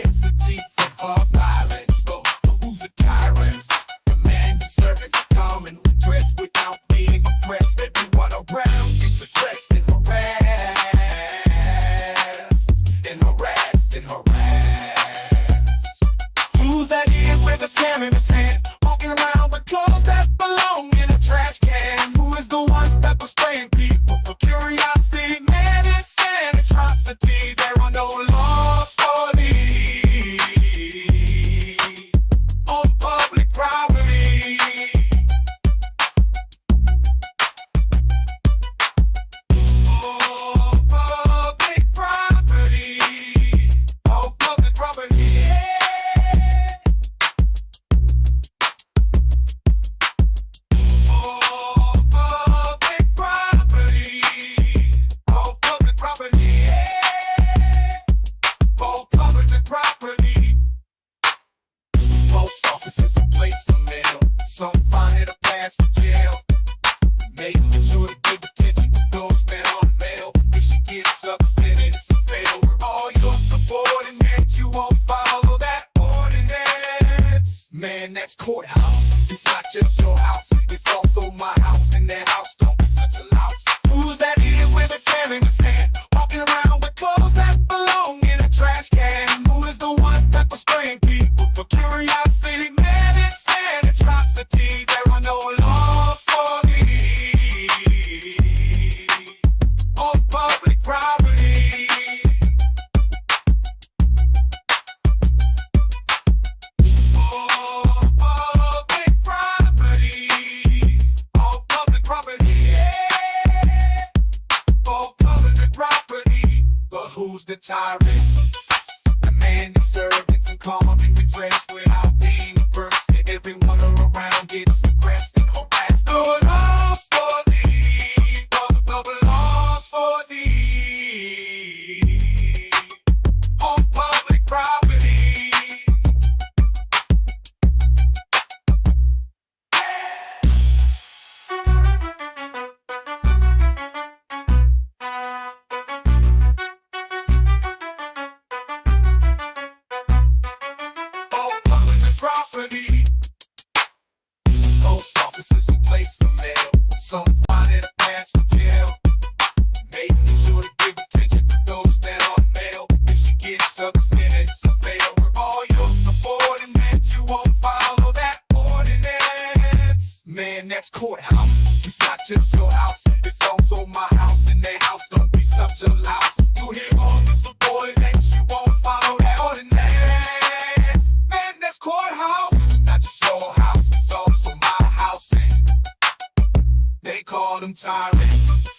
propensity for violence. But who's the tyrant? Command the servants to come and redress without being oppressed. Everyone around gets aggressed and harassed. Who's that kid with a pen in his hand, walking around with clothes that belong in a trash can? Who is the one pepper spraying people for curiosity? Man, it's an atrocity. There are no laws for thee on public property. Oh, public property. Oh, public property. Post offices a place for mail. Some find it a pass to jail. Making sure to give attention to those that aren't mail. If she gets upset, it's a fail. We're all your subordinates. You won't follow that ordinance. Man, that's courthouse. It's not just your house, it's also my house. And that house don't be such a louse. Who's that idiot with a can in his hand, walking around with clothes that belong in a trash can? Who is the one pepper spraying people for curiosity? Man, it's an atrocity. There are no laws for thee on public property. Oh, public property. Oh, public property. Oh, public property. But who's the tyrant? The man that servants and calm and redress without being oppressed. Everyone around gets oppressed and harassed. The laws for thee, the laws for thee on public property. Property. Post offices a place for mail. Some find it a pass for jail. Making sure to give attention to those that aren't mail. If she gets upset, it's a fail. We're all your subordinates. You won't follow that ordinance. Man, that's courthouse. It's not just your house, it's also my house. And that house don't be such a louse. You hear all the subordinates. You won't follow that ordinance. Man, that's courthouse. Not just your house, it's also my house. And they call them tyrants.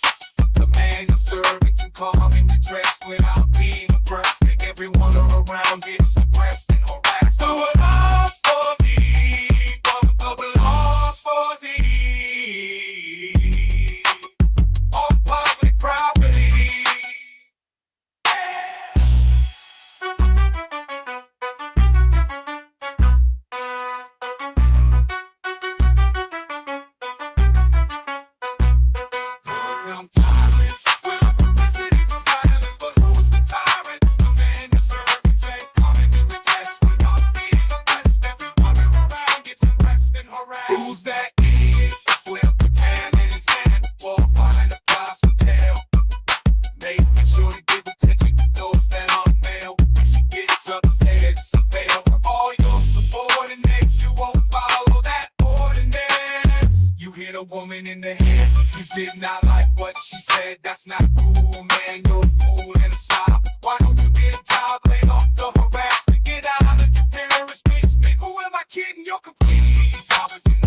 The man of servants and calm and redress without being oppressed. Everyone around gets oppressed and harassed. The laws for thee, the laws for thee on public property. Tyrants with a propensity for violence, but who's the tyrant? The man that servants ain't coming to redress without being oppressed. Everyone around gets oppressed and harassed. Who's that idiot with a can in his hand, walk behind a gospel tail? Making sure to give attention to those that aren't male. If she gets upset, it's a fail. All your subordinates, you won't follow that ordinance. You hit a woman in the head, you did not like what she said. That's not cool, man, you're a fool and a slob. Why don't you get a job, lay off the harassment? Get out of your terrorist basement. Who am I kidding? You're completely incompetent.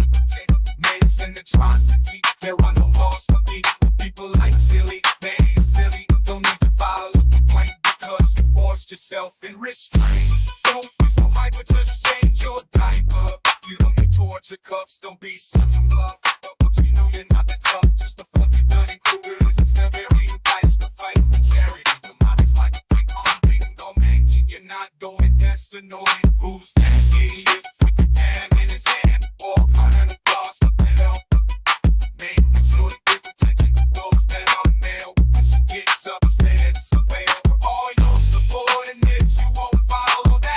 Man, it's an atrocity. There are no laws for me. People like silly, man, you're silly. Don't need to file a complaint because you forced yourself in restraint. Don't be so hyper, just change your diaper. You don't need torture cuffs, don't be such a bluff. But you know you're not that tough, just a fluffy dirty cougar. It's very nice to fight for charity. The mind is like a big on bingo mansion. You're not going, that's annoying. Who's that idiot with the can in his hand? Walk behind the glass of hell. Making sure to give attention to those that are male. When she gets upset, it's a fail. All your subordinates, you won't follow that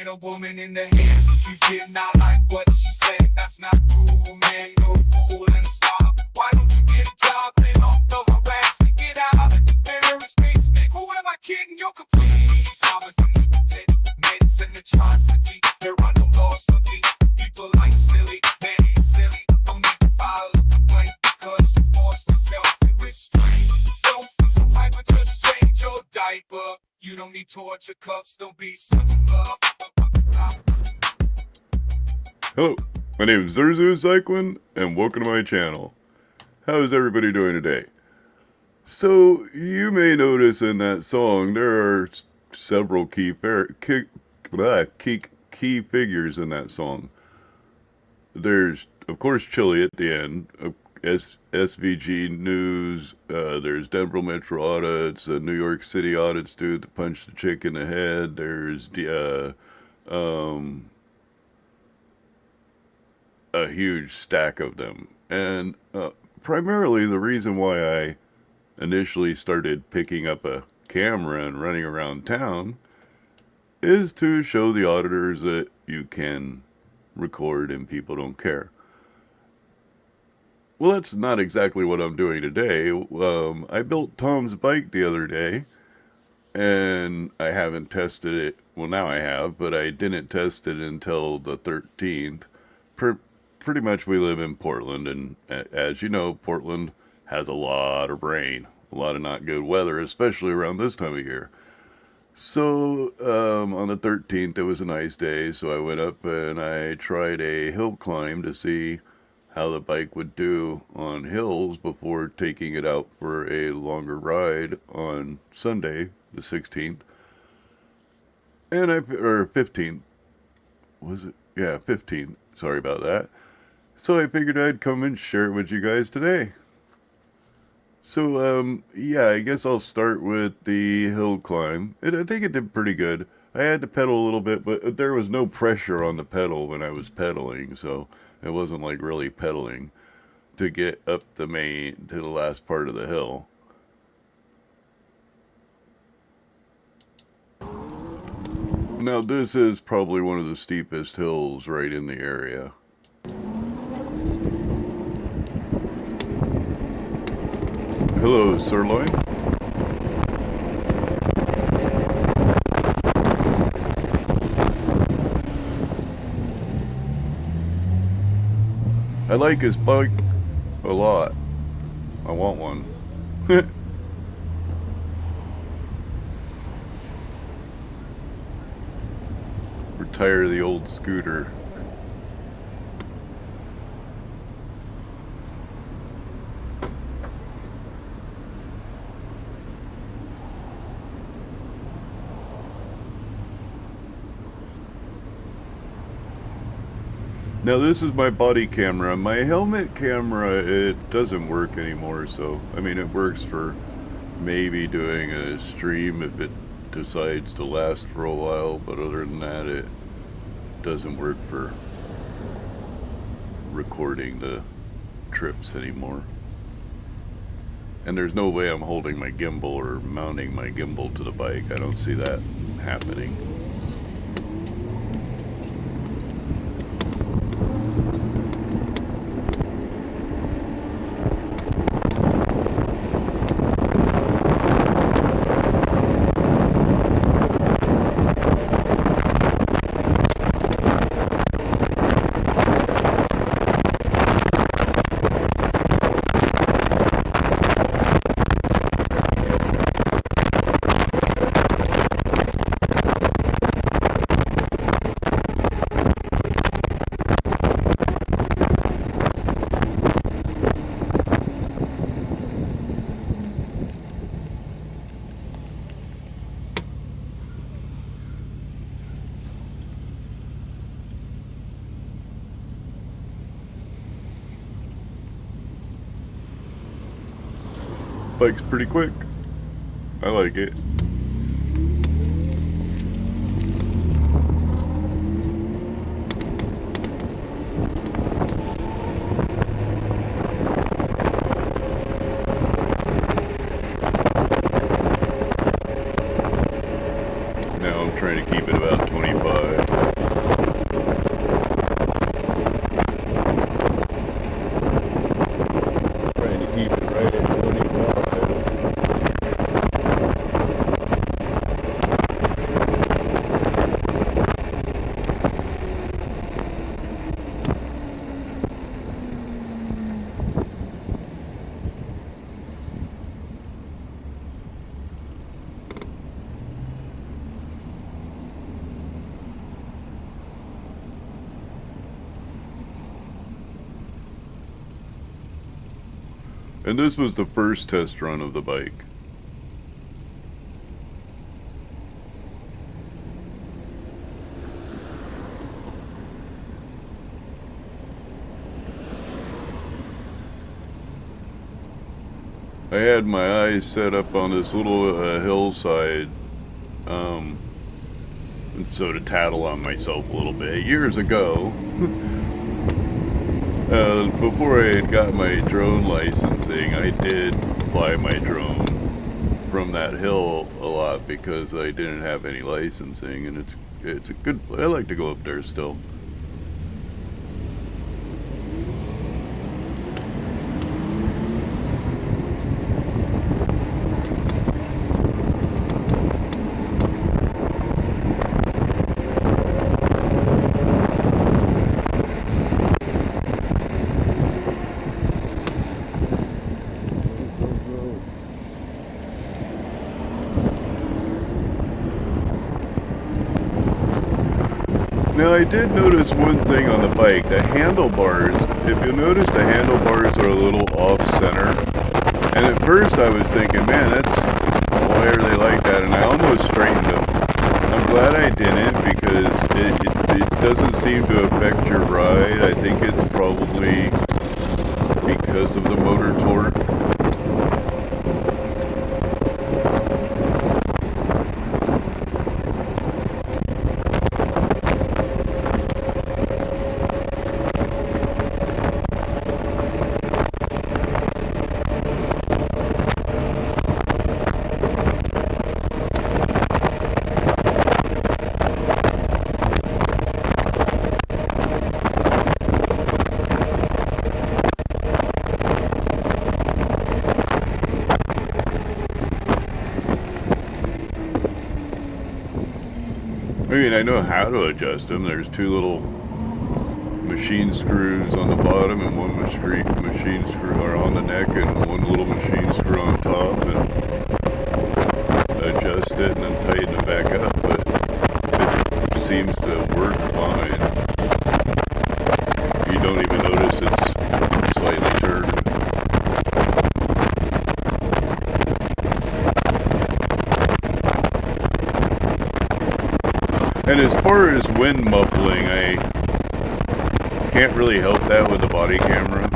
a woman in the hand. You did not like what she said, that's not cool, man. No fool and stop. Why don't you get a job, lay off the harassment, get out of the bitterness basement? Who am I kidding? You're completely common from limited meds and atrocity. There are no laws for deep. People like silly, man, it's silly. Don't need to file a complaint because you forced yourself in restraint. Don't feel so hyper, just change your diaper. You don't need torture cuffs, don't be such a love. Hello, my name is Zurzu Cyclin, and welcome to my channel. How is everybody doing today? So, you may notice in that song, there are several key figures in that song. There's, of course, Chili at the end, SVG News, there's Denver Metro Audits, New York City Audits dude that punched the chick in the head, there's a huge stack of them. And primarily the reason why I initially started picking up a camera and running around town is to show the auditors that you can record and people don't care. Well, that's not exactly what I'm doing today. I built Tom's bike the other day, and I haven't tested it. Well, now I have, but I didn't test it until the 13th. Pretty much we live in Portland, and as you know, Portland has a lot of rain, a lot of not good weather, especially around this time of year. So, on the 13th, it was a nice day, so I went up and I tried a hill climb to see how the bike would do on hills before taking it out for a longer ride on Sunday, the 16th. And or 15th. Was it? Yeah, 15th. Sorry about that. So I figured I'd come and share it with you guys today. So, yeah, I guess I'll start with the hill climb. I think it did pretty good. I had to pedal a little bit, but there was no pressure on the pedal when I was pedaling, so it wasn't like really pedaling to get up to the last part of the hill. Now this is probably one of the steepest hills right in the area. Hello, Sirloin. I like his bike a lot. I want one. Retire the old scooter. Now this is my body camera. My helmet camera, it doesn't work anymore, so I mean it works for maybe doing a stream if it decides to last for a while, but other than that it doesn't work for recording the trips anymore. And there's no way I'm holding my gimbal or mounting my gimbal to the bike. I don't see that happening. Bike's pretty quick. I like it. Now I'm trying to keep it about 25. And this was the first test run of the bike. I had my eyes set up on this little hillside, and so to tattle on myself a little bit. Years ago, before I had got my drone licensing, I did fly my drone from that hill a lot because I didn't have any licensing, and it's a good. I like to go up there still. Now I did notice one thing on the bike, the handlebars. If you notice, the handlebars are a little off center. And at first I was thinking, man, why are they like that? And I almost straightened them. I'm glad I didn't because it doesn't seem to affect your ride. I think it's probably because of the motor torque. I mean, I know how to adjust them. There's two little machine screws on the bottom and one machine screw or on the neck and one little machine screw on top, and adjust it and then tighten it back up, but it seems to work fine. You don't even notice it's slightly turned. And as far as wind muffling, I can't really help that with the body camera.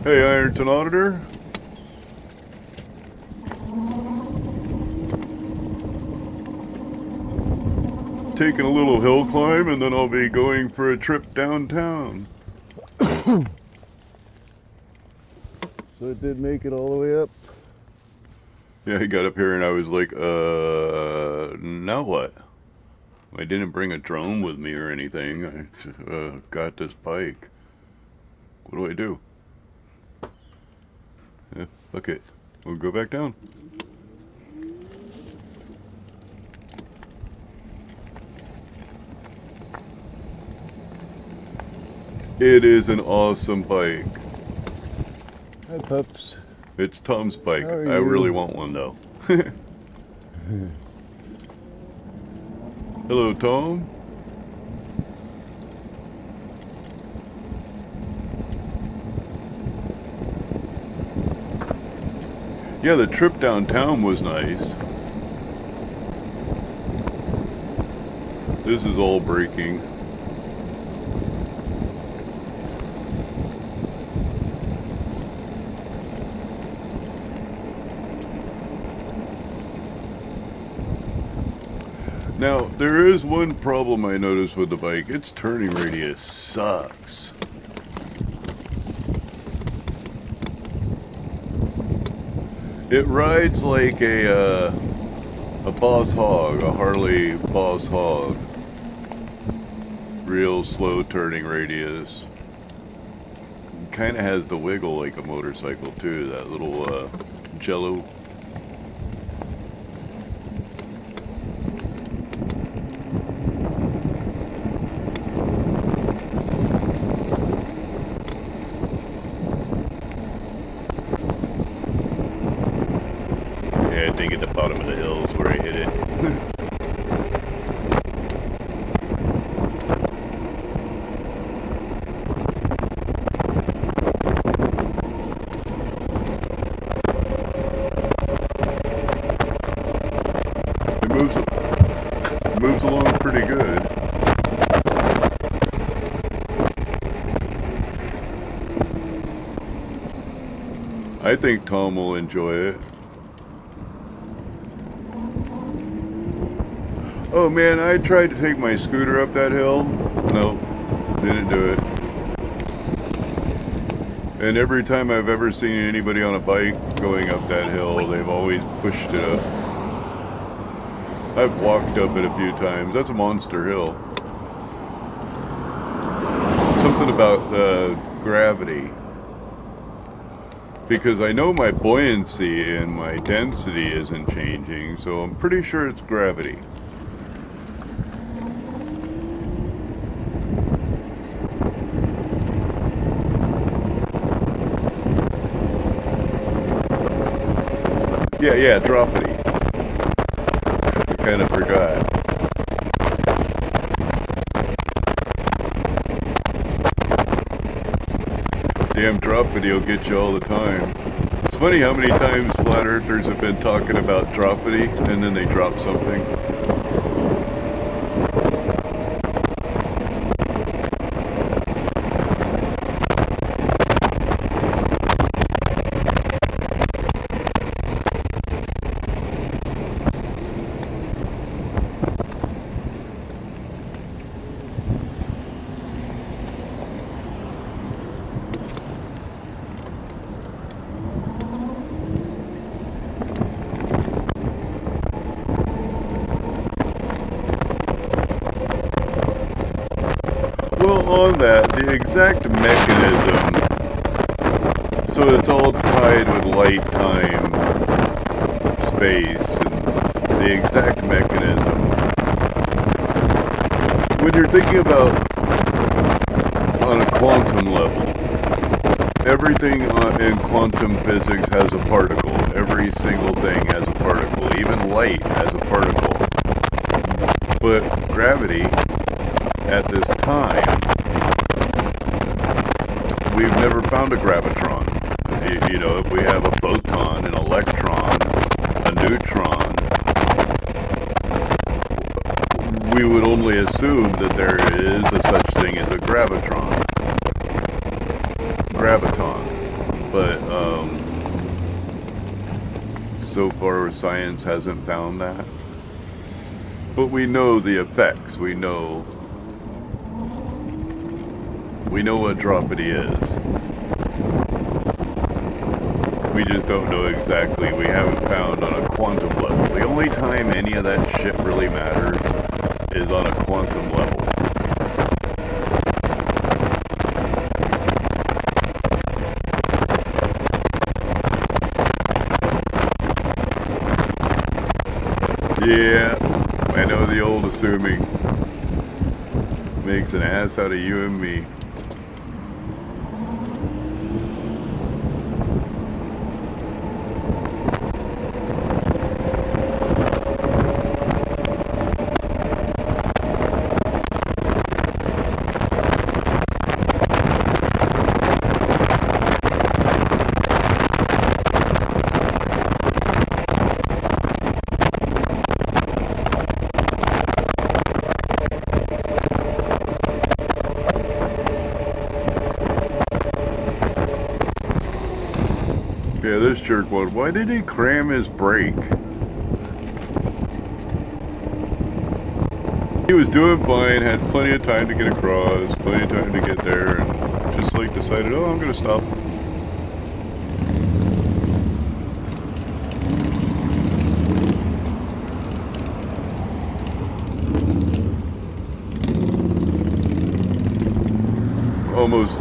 Hey, Ironton Auditor. Taking a little hill climb, and then I'll be going for a trip downtown. So it did make it all the way up. Yeah, I got up here and I was like, now what? I didn't bring a drone with me or anything. I got this bike. What do I do? Yeah, fuck it. We'll go back down. It is an awesome bike. Hi, pups. It's Tom's bike. How are I really you? want one though. Hello, Tom. Yeah, the trip downtown was nice. This is all breaking. Now, there is one problem I noticed with the bike. Its turning radius sucks. It rides like a Boss Hog, a Harley Boss Hog. Real slow turning radius. Kind of has the wiggle like a motorcycle too, that little jello. Yeah, I think at the bottom of the hill is where I hit it. It moves along pretty good. I think Tom will enjoy it. Oh man, I tried to take my scooter up that hill. Nope, didn't do it. And every time I've ever seen anybody on a bike going up that hill, they've always pushed it up. I've walked up it a few times. That's a monster hill. Something about gravity. Because I know my buoyancy and my density isn't changing, so I'm pretty sure it's gravity. Yeah, droppity. I kind of forgot. Damn droppity will get you all the time. It's funny how many times flat earthers have been talking about droppity and then they drop something. Well, on that, the exact mechanism, so it's all tied with light, time, space, and the exact mechanism. When you're thinking about on a quantum level, everything in quantum physics has a particle. Every single thing has a particle. Even light has a particle. But gravity, at this time, we've never found a gravitron. You know, if we have a photon, an electron, a neutron, we would only assume that there is a such thing as a gravitron. Graviton. but so far science hasn't found that. But we know the effects. We know what dropity is. We just don't know exactly. We haven't found on a quantum level. The only time any of that shit really matters is on a quantum level. Yeah, I know the old assuming. Makes an ass out of you and me. Yeah, this jerk one. Why did he cram his brake? He was doing fine, had plenty of time to get across, plenty of time to get there, and just like decided, oh, I'm gonna stop. Almost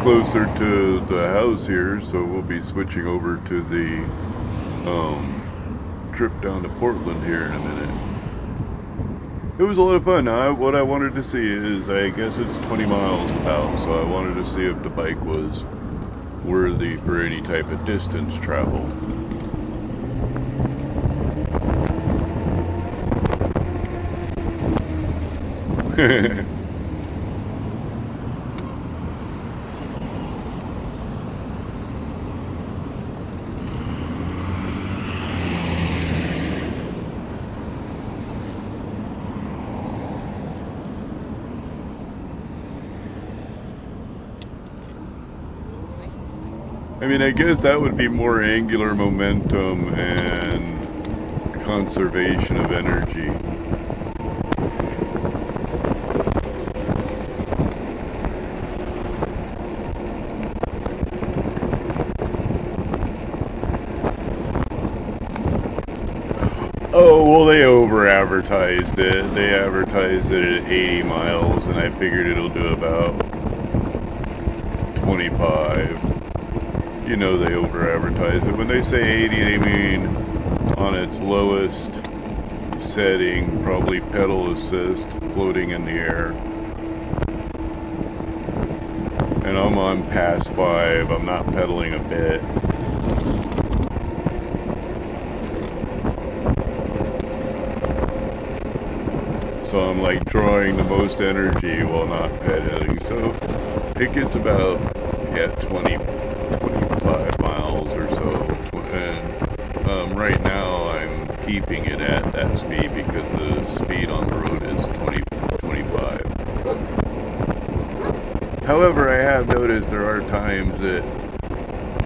closer to the house here, so we'll be switching over to the trip down to Portland here in a minute. It was a lot of fun. What I wanted to see is, I guess it's 20 miles about, so I wanted to see if the bike was worthy for any type of distance travel. I mean, I guess that would be more angular momentum and conservation of energy. Oh, well, they over-advertised it. They advertised it at 80 miles, and I figured it'll do about 25. You know they over-advertise it. When they say 80, they mean on its lowest setting, probably pedal assist, floating in the air. And I'm on past 5. I'm not pedaling a bit. So I'm like drawing the most energy while not pedaling. So it gets about, 25 miles or so. And right now I'm keeping it at that speed because the speed on the road is 25. However, I have noticed there are times that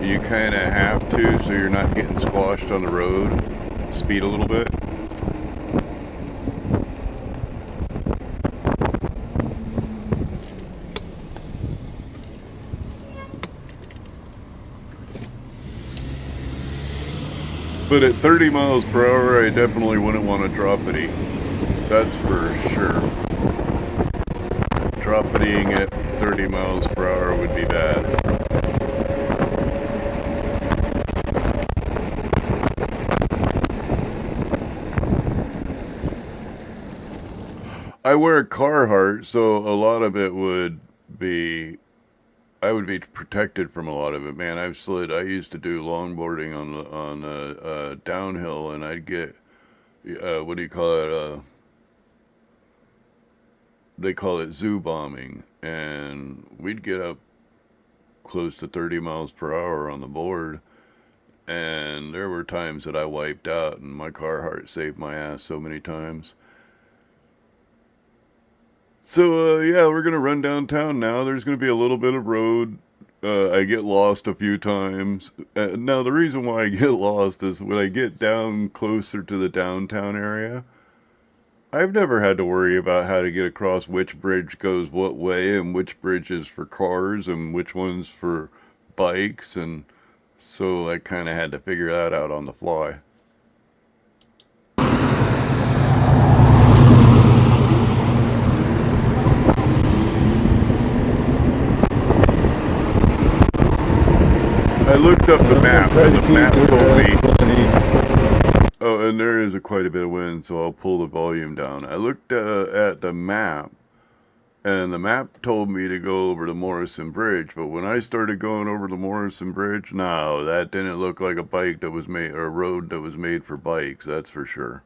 you kind of have to, so you're not getting squashed on the road, speed a little bit. But at 30 miles per hour, I definitely wouldn't want to drop it. That's for sure. Dropping at 30 miles per hour would be bad. I wear a Carhartt, so a lot of it would be, I would be protected from a lot of it, man. I've slid. I used to do longboarding on downhill, and I'd get, what do you call it? They call it zoo bombing, and we'd get up close to 30 miles per hour on the board, and there were times that I wiped out, and my Carhartt saved my ass so many times. So, yeah, we're going to run downtown now. There's going to be a little bit of road I get lost a few times. Now, the reason why I get lost is when I get down closer to the downtown area, I've never had to worry about how to get across which bridge goes what way and which bridge is for cars and which one's for bikes. And so I kind of had to figure that out on the fly. I looked up the map, and the map told me. Oh, and there is quite a bit of wind, so I'll pull the volume down. I looked at the map, and the map told me to go over the Morrison Bridge. But when I started going over the Morrison Bridge, no, that didn't look like a bike that was made, or a road that was made for bikes. That's for sure.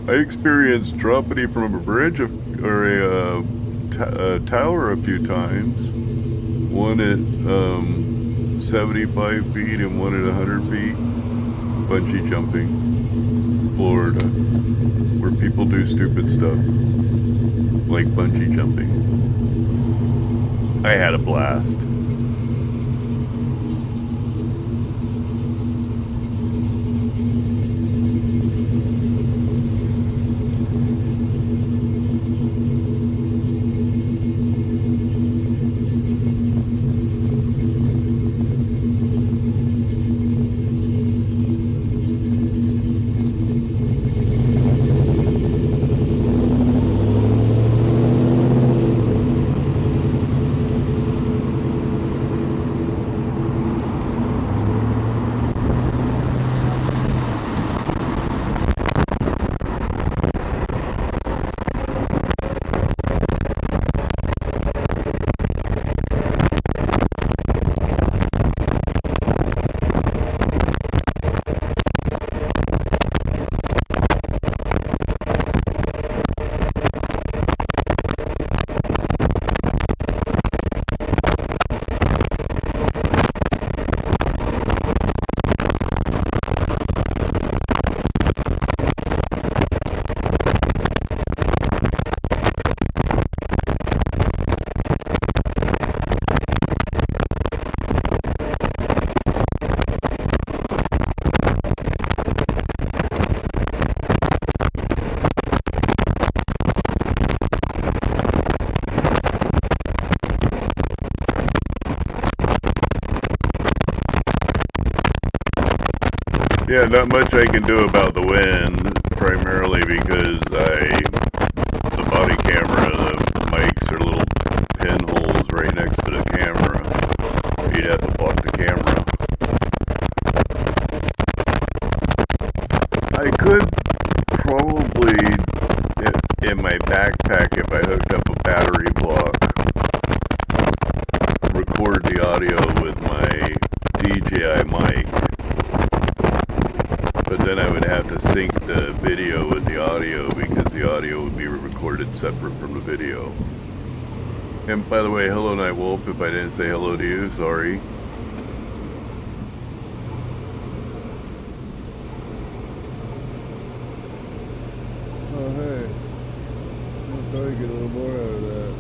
I experienced dropping from a bridge or a tower a few times. One at 75 feet and one at 100 feet. Bungee jumping. Florida. Where people do stupid stuff. Like bungee jumping. I had a blast. Yeah, not much I can do about the wind, primarily because the body camera, the mics are little pinholes right next to the camera. You'd have to block the camera. I could probably, in my backpack, if I hooked up a battery block, record the audio with my DJI mic. But then I would have to sync the video with the audio because the audio would be recorded separate from the video. And by the way, hello Nightwolf, if I didn't say hello to you, sorry. Oh, hey. I'll probably get a little more out of that.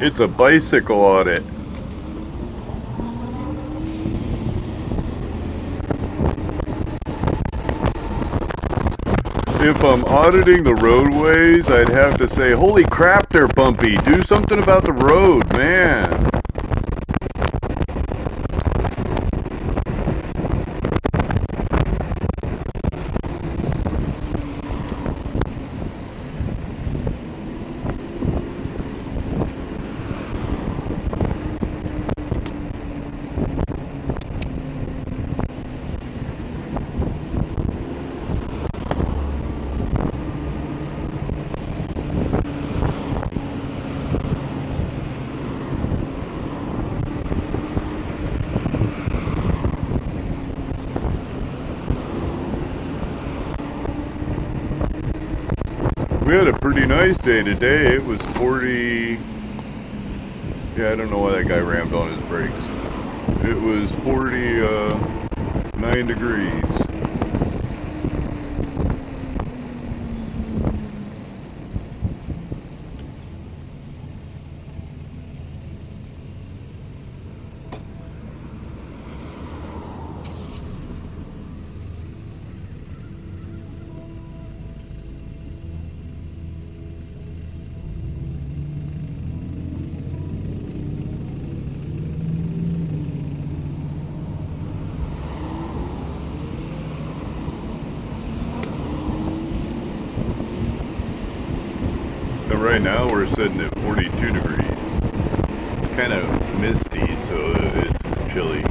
It's a bicycle audit. If I'm auditing the roadways, I'd have to say, holy crap, they're bumpy. Do something about the road, man. We had a pretty nice day today. It was 40. Yeah, I don't know why that guy rammed on his brakes. It was 49 degrees. And right now we're sitting at 42 degrees. It's kind of misty, so it's chilly.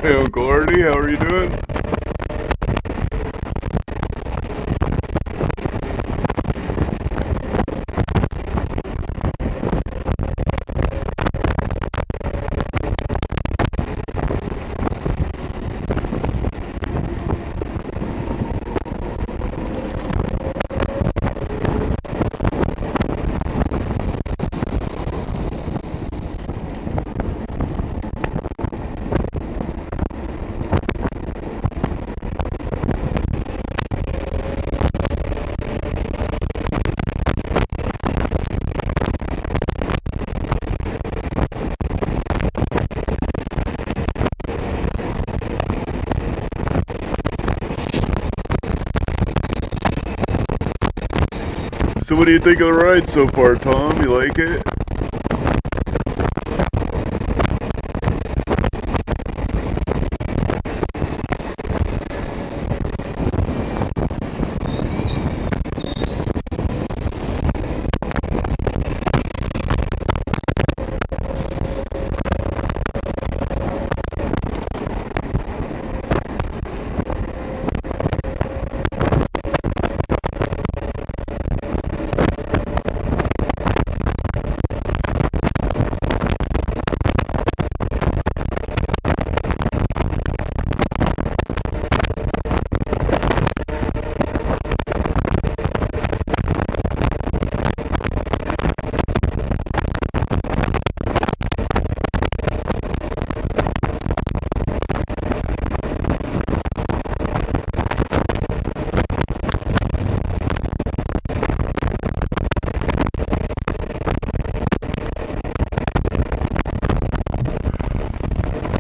Hey, Uncle Artie, how are you doing? So what do you think of the ride so far, Tom? You like it?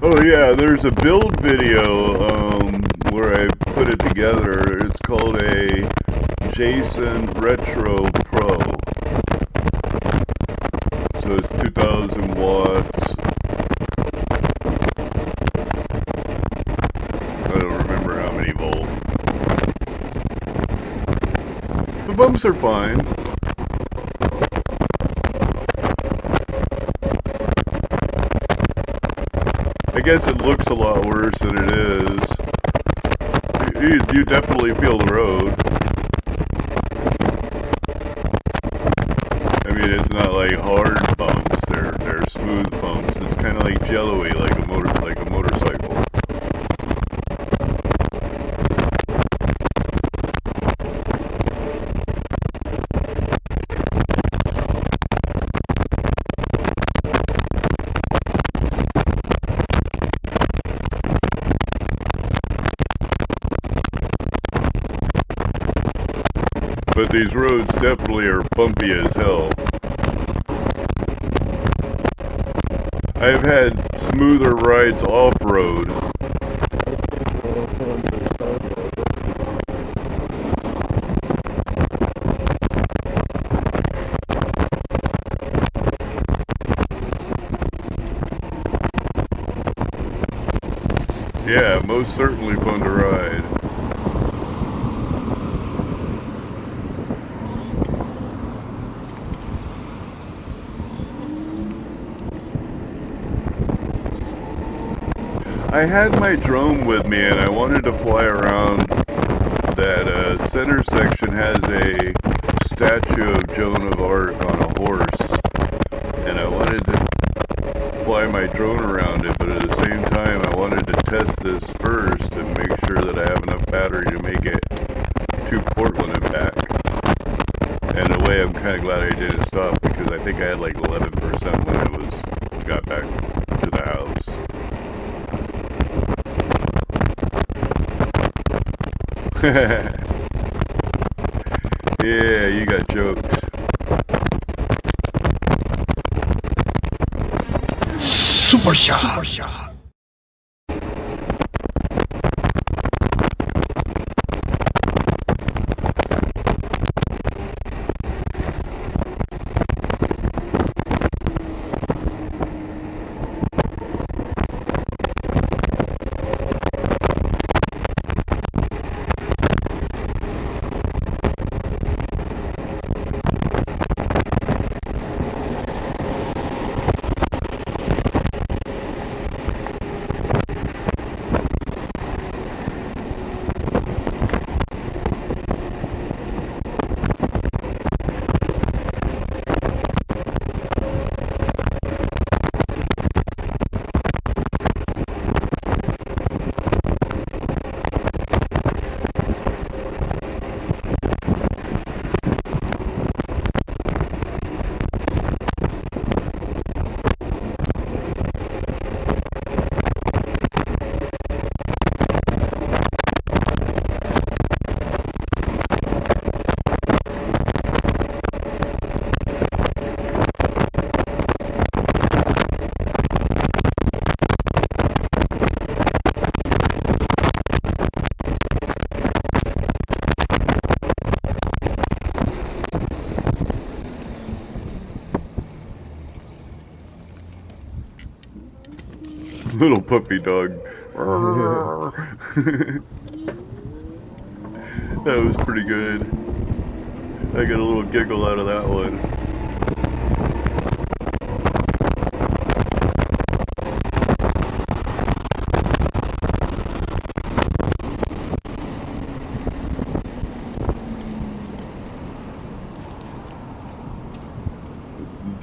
Oh yeah, there's a build video where I put it together. It's called a Jason Retro Pro. So it's 2,000 watts. I don't remember how many volts. The bumps are fine. I guess it looks a lot worse than it is. You definitely feel the road. I mean, it's not like hard bumps. They're smooth bumps. It's kind of like jello-y, like a motorcycle. But these roads definitely are bumpy as hell. I've had smoother rides off-road. Yeah, most certainly fun to ride. I had my drone with me and I wanted to fly around. That center section has a statue of Joan of Arc on a horse, and I wanted to fly my drone around it, but at the same time I wanted to test this first and make sure that I have enough battery to make it to Portland and back. And in a way, I'm kind of glad I didn't stop, because I think I had like 11% when I got back to the house. Yeah, you got jokes. Super shot. Little puppy dog. That was pretty good. I got a little giggle out of that one.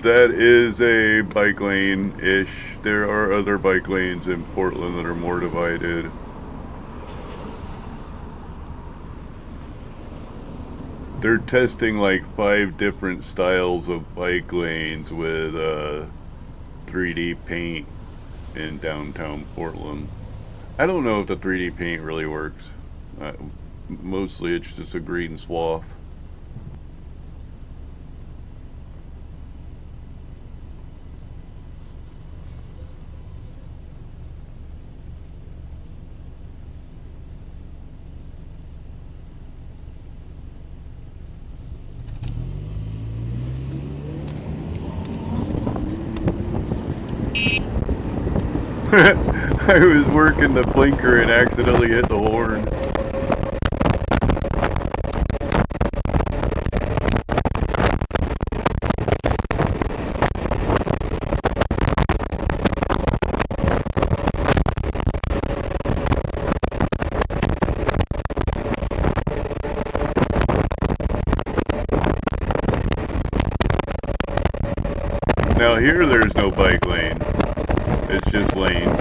That is a bike lane-ish. There are other bike lanes in Portland that are more divided. They're testing like 5 different styles of bike lanes with 3D paint in downtown Portland. I don't know if the 3D paint really works. Mostly it's just a green swath. I was working the blinker and accidentally hit the horn. Now here there's no bike lane. It's just lane.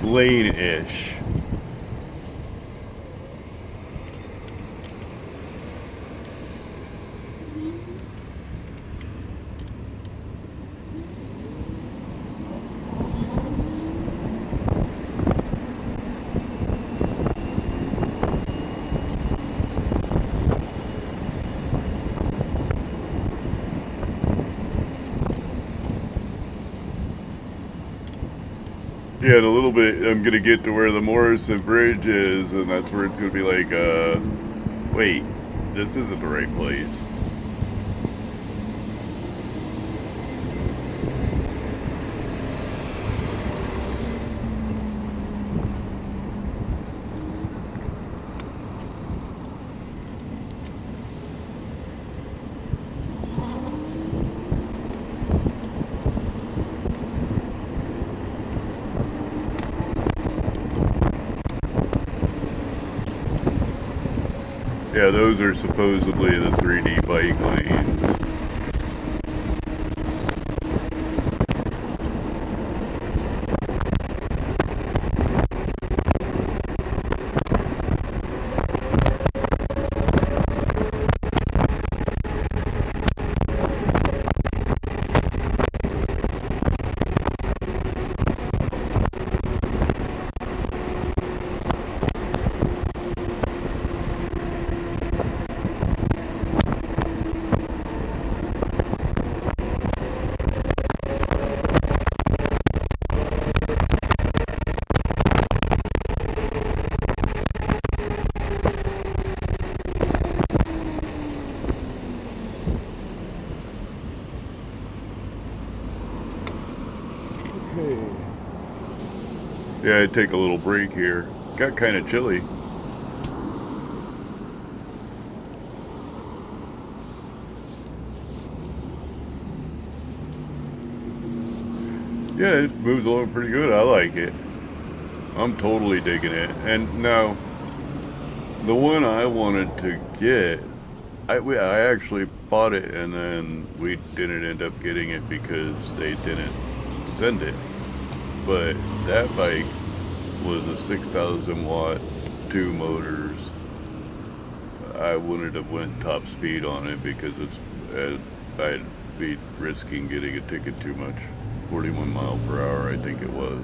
Lane-ish. Yeah, in a little bit, I'm gonna get to where the Morrison Bridge is, and that's where it's gonna be like, wait, this isn't the right place. Yeah, those are supposedly the 3D bike lanes. Okay. Yeah, I'd take a little break here. Got kind of chilly. Yeah, it moves along pretty good. I like it. I'm totally digging it. And now, the one I wanted to get, I actually bought it and then we didn't end up getting it because they didn't send it. But that bike was a 6,000 watt, 2 motors. I wouldn't have went top speed on it because I'd be risking getting a ticket too much. 41 mile per hour, I think it was.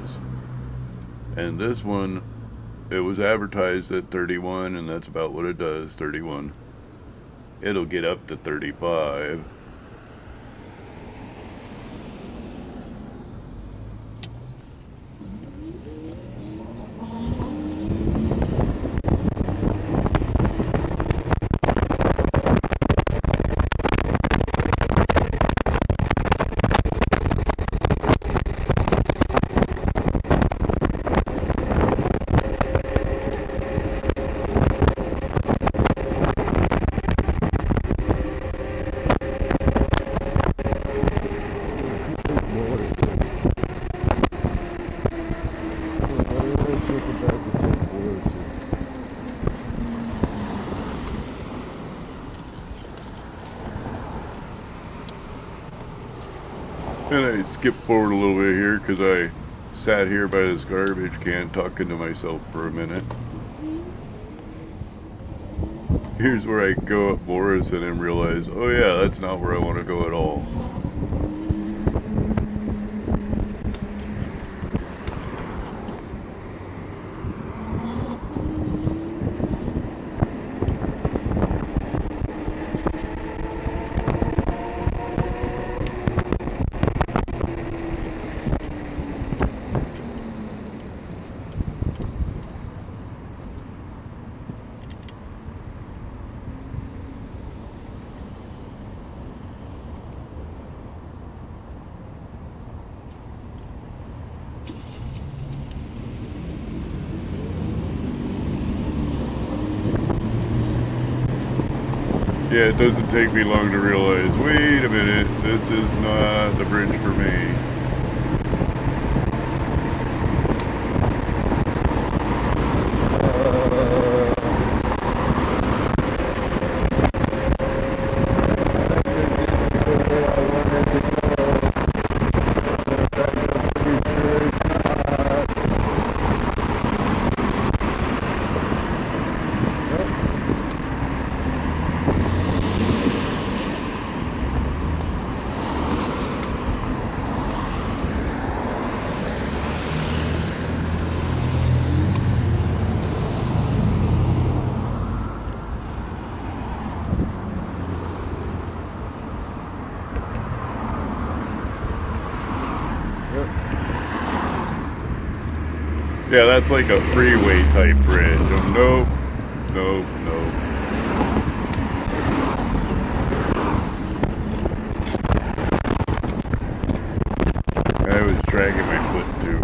And this one, it was advertised at 31, and that's about what it does, 31. It'll get up to 35. And I skipped forward a little bit here because I sat here by this garbage can talking to myself for a minute. Here's where I go up Morrison and realize, oh yeah, that's not where I want to go at all. Yeah, it doesn't take me long to realize, wait a minute, this is not the bridge for me. Yeah, that's like a freeway type bridge. Oh, nope. Nope, nope. I was dragging my foot too.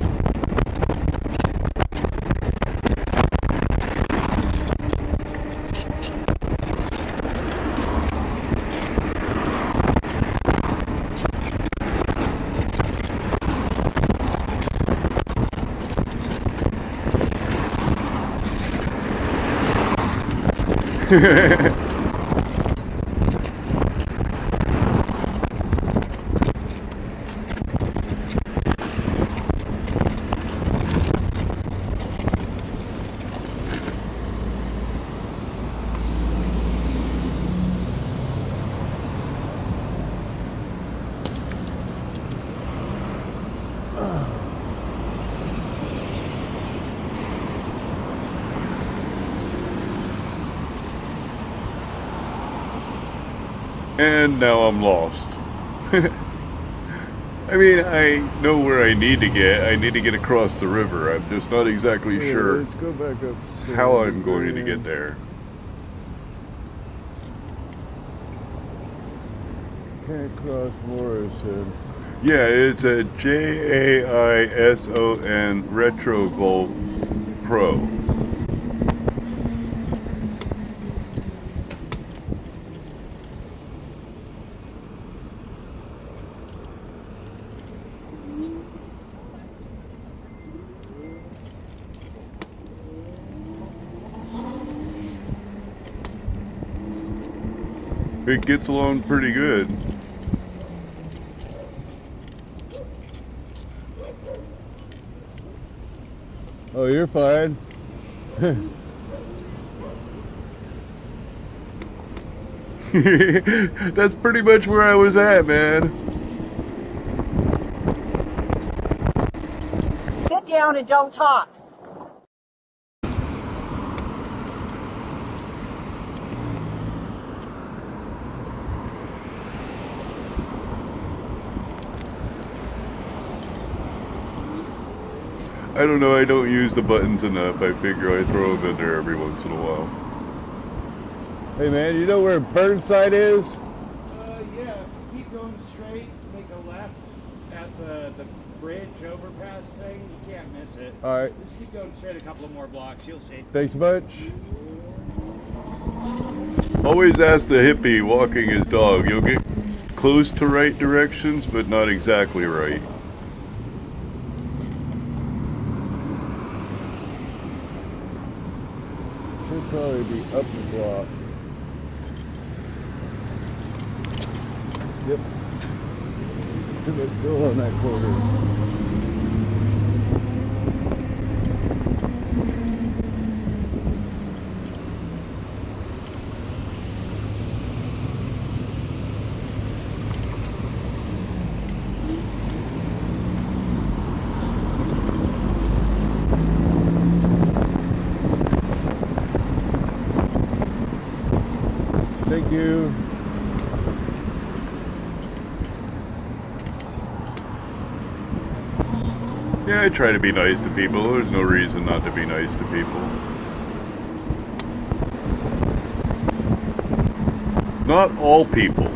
And now I'm lost. I mean, I know where I need to get. I need to get across the river. I'm just not exactly Yeah, sure let's go back up. to how San I'm going to Andreas. get there. Can't cross Morrison. Yeah, it's a JAISON Retrovolt Pro. It gets along pretty good. Oh, you're fine. That's pretty much where I was at, man. Sit down and don't talk. I don't know, I don't use the buttons enough. I figure I throw them in there every once in a while. Hey man, you know where Burnside is? Yeah, if you keep going straight, make a left at the bridge overpass thing, you can't miss it. All right. Just keep going straight a couple more blocks, you'll see. Thanks much. Always ask the hippie walking his dog. You'll get close to right directions, but not exactly right. Should probably be up the block. Yep. Let's go on that corner. Thank you. Yeah, I try to be nice to people. There's no reason not to be nice to people. Not all people.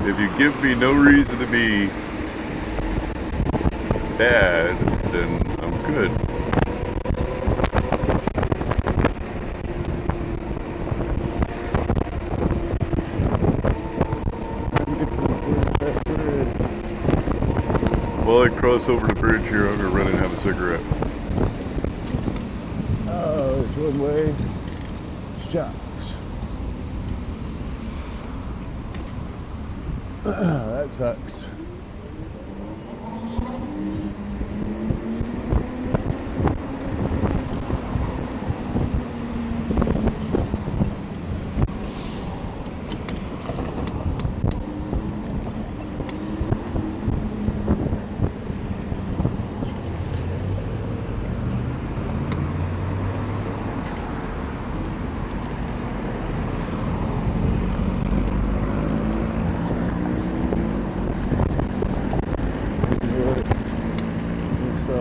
If you give me no reason to be bad, then I'm good. While I cross over the bridge here, I'm gonna run and have a cigarette. Oh, it's one way. Shucks. That sucks.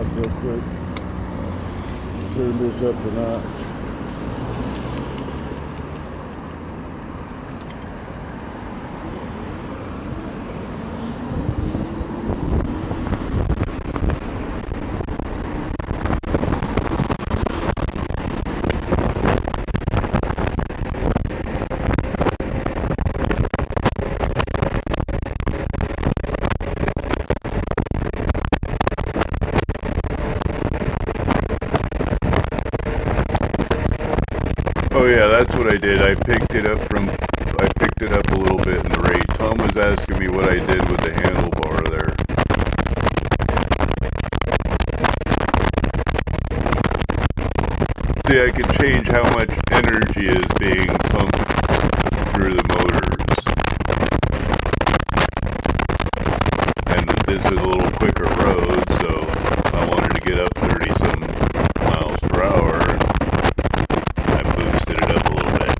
off real quick. Turn this up a notch. Oh yeah, that's what I did. I picked it up a little bit in the rate. Tom was asking me what I did with the handlebar there. See, I can change how much energy is being pumped through the motors. And this is a little quicker road, so I wanted to get up 30-some miles per hour. I boosted it up a little bit.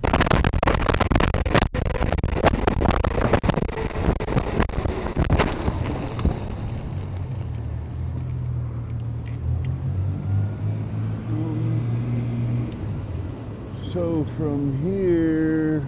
So from here,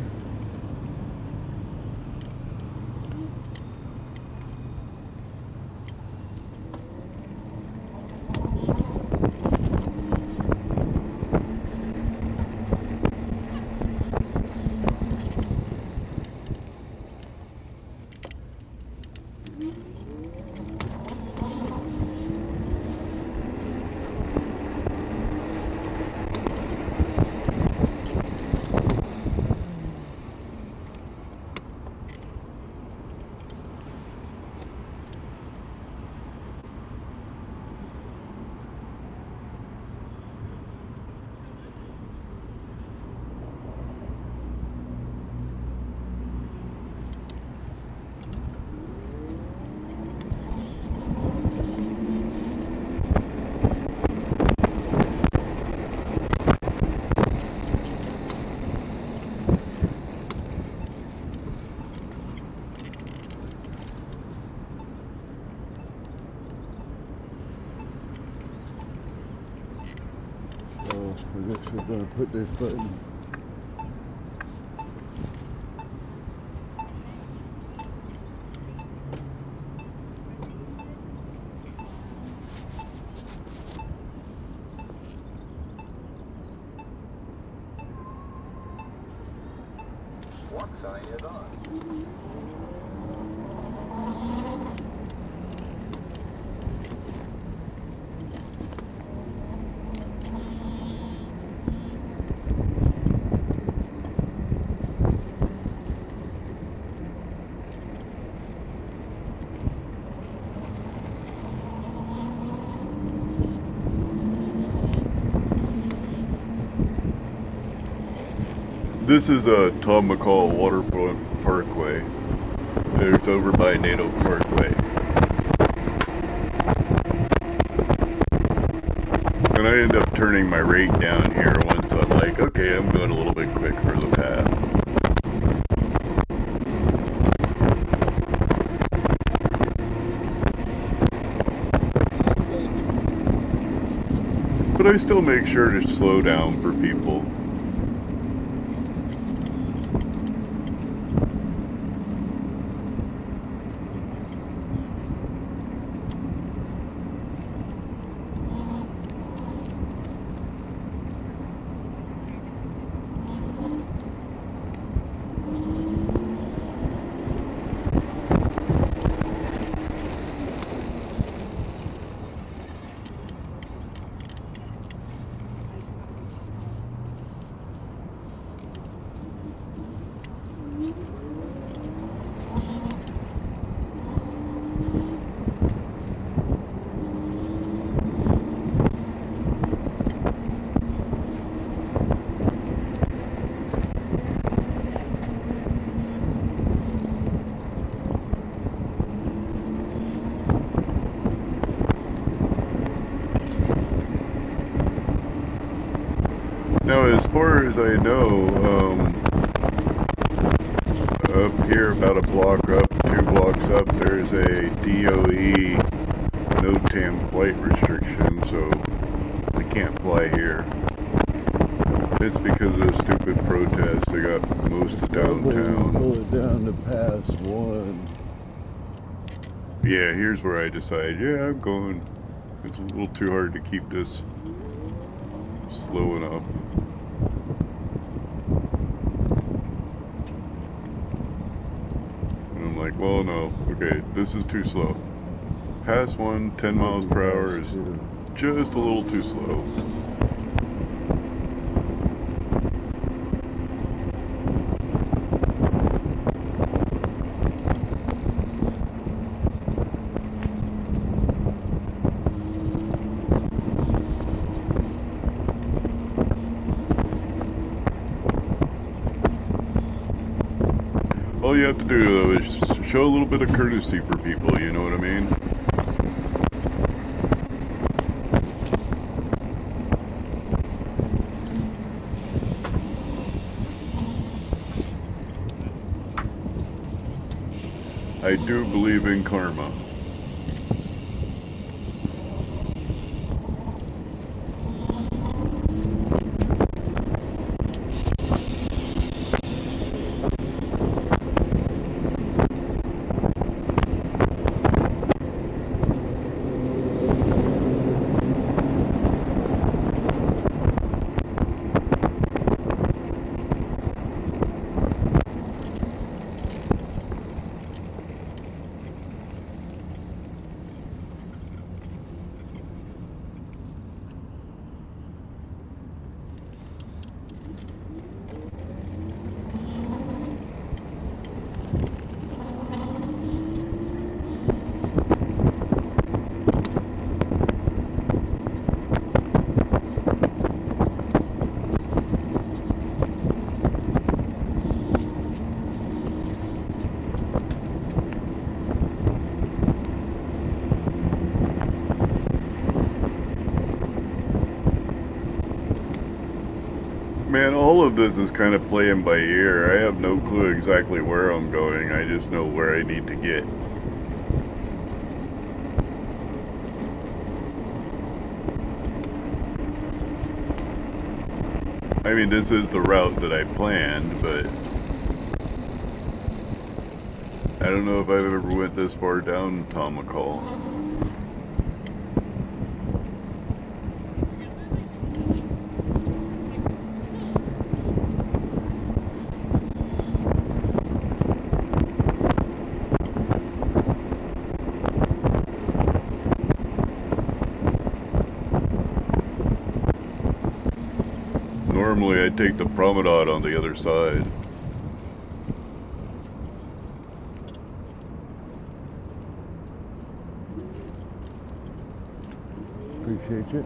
so I guess we're going to put this button. Walk sign is on. This is a Tom McCall Waterfront Parkway. It's over by Nato Parkway. And I end up turning my rate down here once I'm like, okay, I'm going a little bit quick for the path. But I still make sure to slow down for people. Now, as far as I know, up here, about a block up, 2 blocks up, there's a DOE NOTAM flight restriction, so they can't fly here. It's because of those stupid protests. They got most of downtown. Pull it down to pass 1. Yeah, here's where I decide, yeah, I'm going. It's a little too hard to keep this slow enough. And I'm like, well, no, okay, this is too slow. Pass 1, 10 miles per hour is just a little too slow. All you have to do, though, is show a little bit of courtesy for people, you know what I mean? I do believe in karma. Man, all of this is kind of playing by ear. I have no clue exactly where I'm going. I just know where I need to get. I mean, this is the route that I planned, but I don't know if I've ever went this far down Tom McCall. Normally I'd take the promenade on the other side. Appreciate you.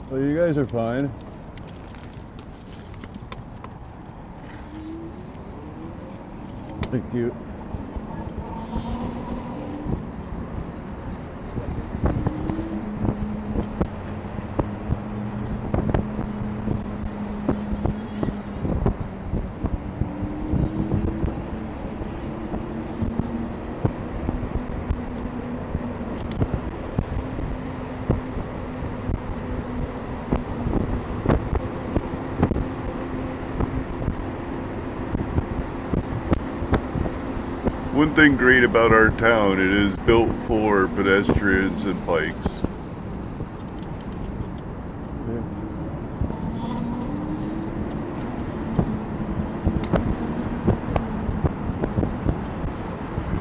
Well, you guys are fine. Thank you. One thing great about our town, it is built for pedestrians and bikes.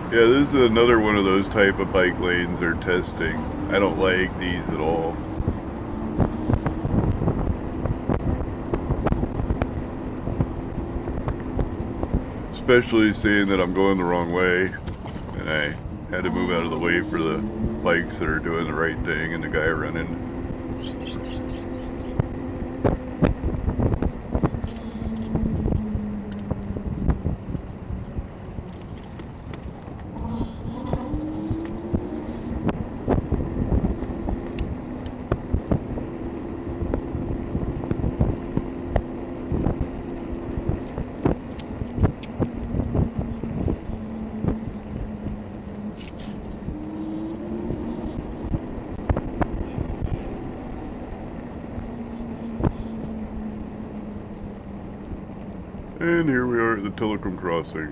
Yeah, this is another one of those type of bike lanes they're testing. I don't like these at all. especially seeing that I'm going the wrong way, and I had to move out of the way for the bikes that are doing the right thing and the guy running. And here we are at the Tillicum Crossing.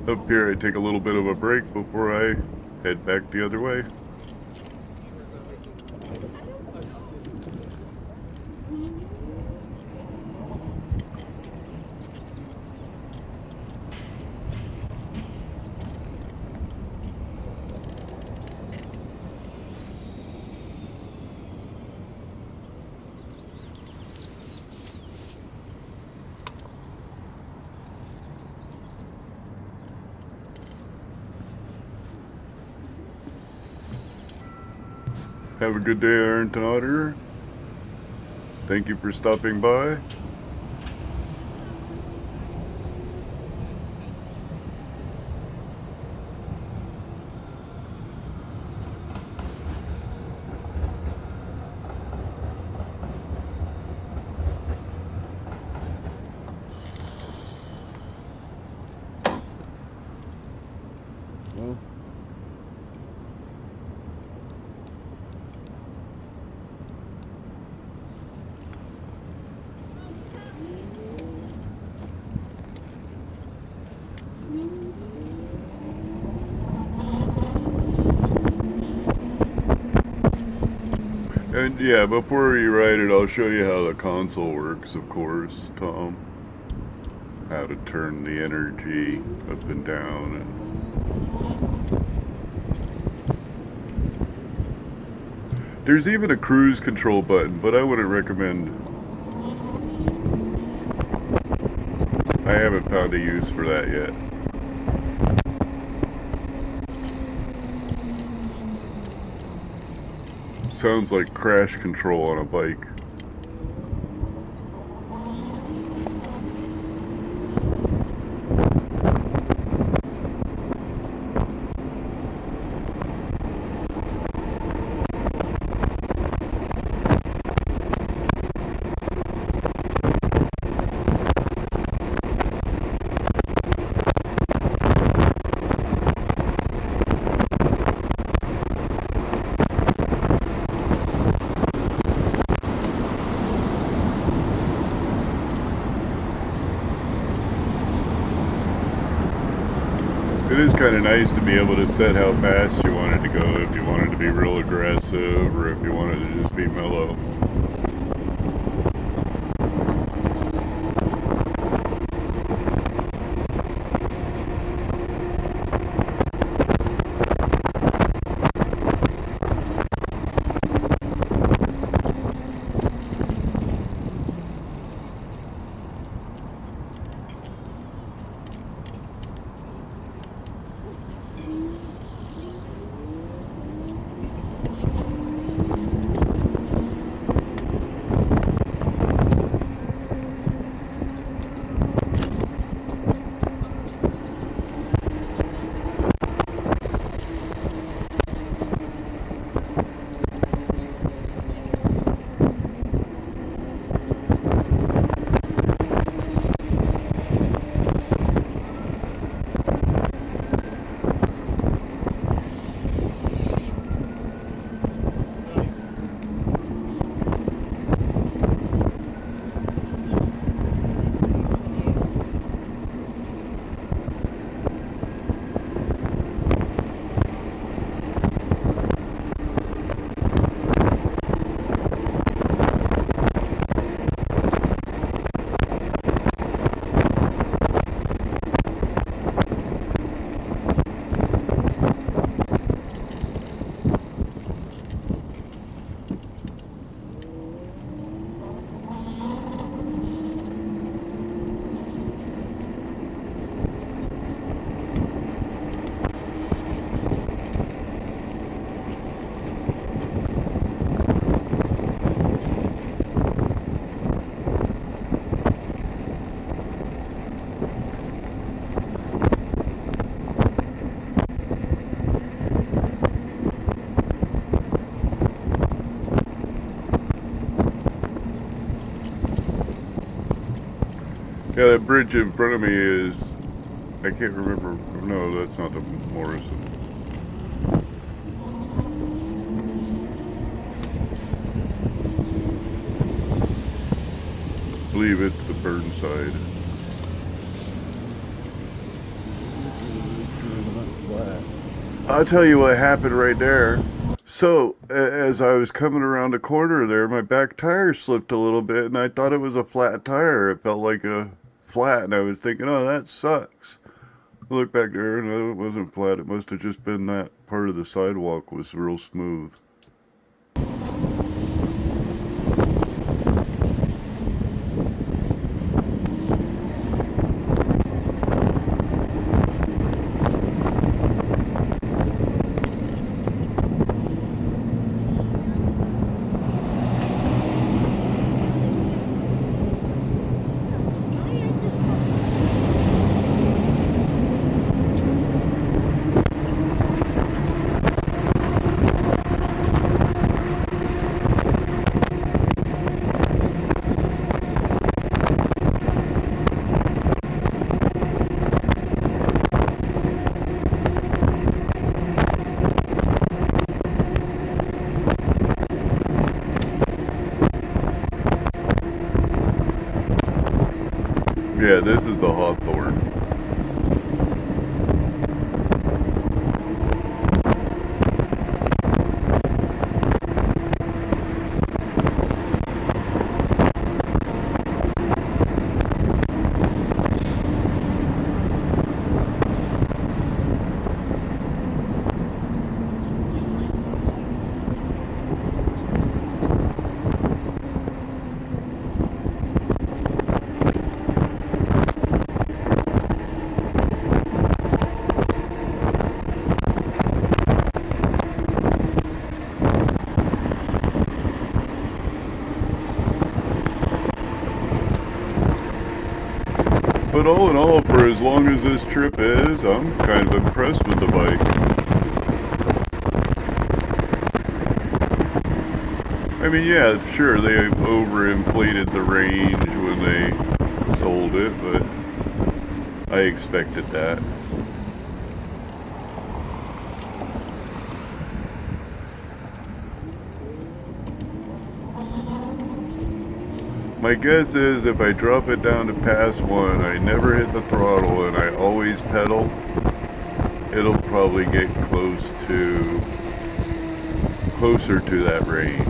Up here I take a little bit of a break before I head back the other way. Have a good day, Ironton Otter. Thank you for stopping by. Well, And yeah, before you ride it, I'll show you how the console works, of course, Tom. How to turn the energy up and down. And there's even a cruise control button, but I wouldn't recommend. I haven't found a use for that yet. Sounds like crash control on a bike. It is kind of nice to be able to set how fast you want it to go, if you want it to be real aggressive or if you want it to just be mellow. Yeah, that bridge in front of me is, I can't remember. No, that's not the Morrison. I believe it's the Burnside. I'll tell you what happened right there. So, as I was coming around the corner there, my back tire slipped a little bit, and I thought it was a flat tire. It felt like a flat, and I was thinking, oh, that sucks. I looked back there, and it wasn't flat. It must have just been that part of the sidewalk was real smooth. Yeah, this is the Hawthorne. But all in all, for as long as this trip is, I'm kind of impressed with the bike. I mean, yeah, sure, they overinflated the range when they sold it, but I expected that. My guess is if I drop it down to pass 1, I never hit the throttle and I always pedal, it'll probably get closer to that range.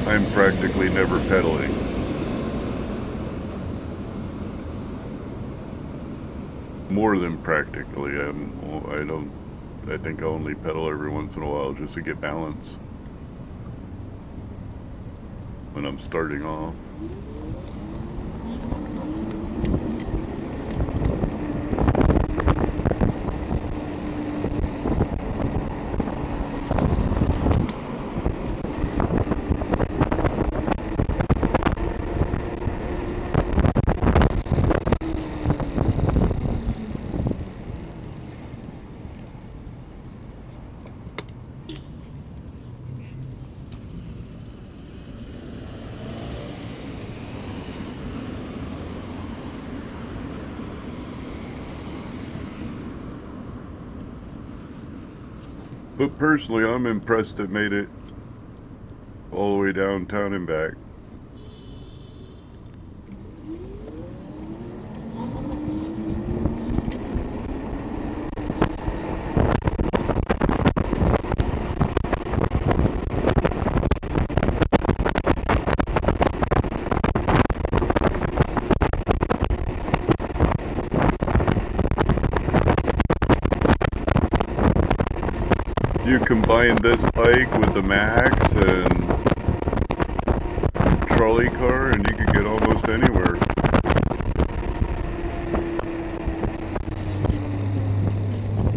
I'm practically never pedaling. More than practically. I think I only pedal every once in a while just to get balance when I'm starting off. But personally, I'm impressed it made it all the way downtown and back. You combine this bike with the Max and trolley car and you could get almost anywhere.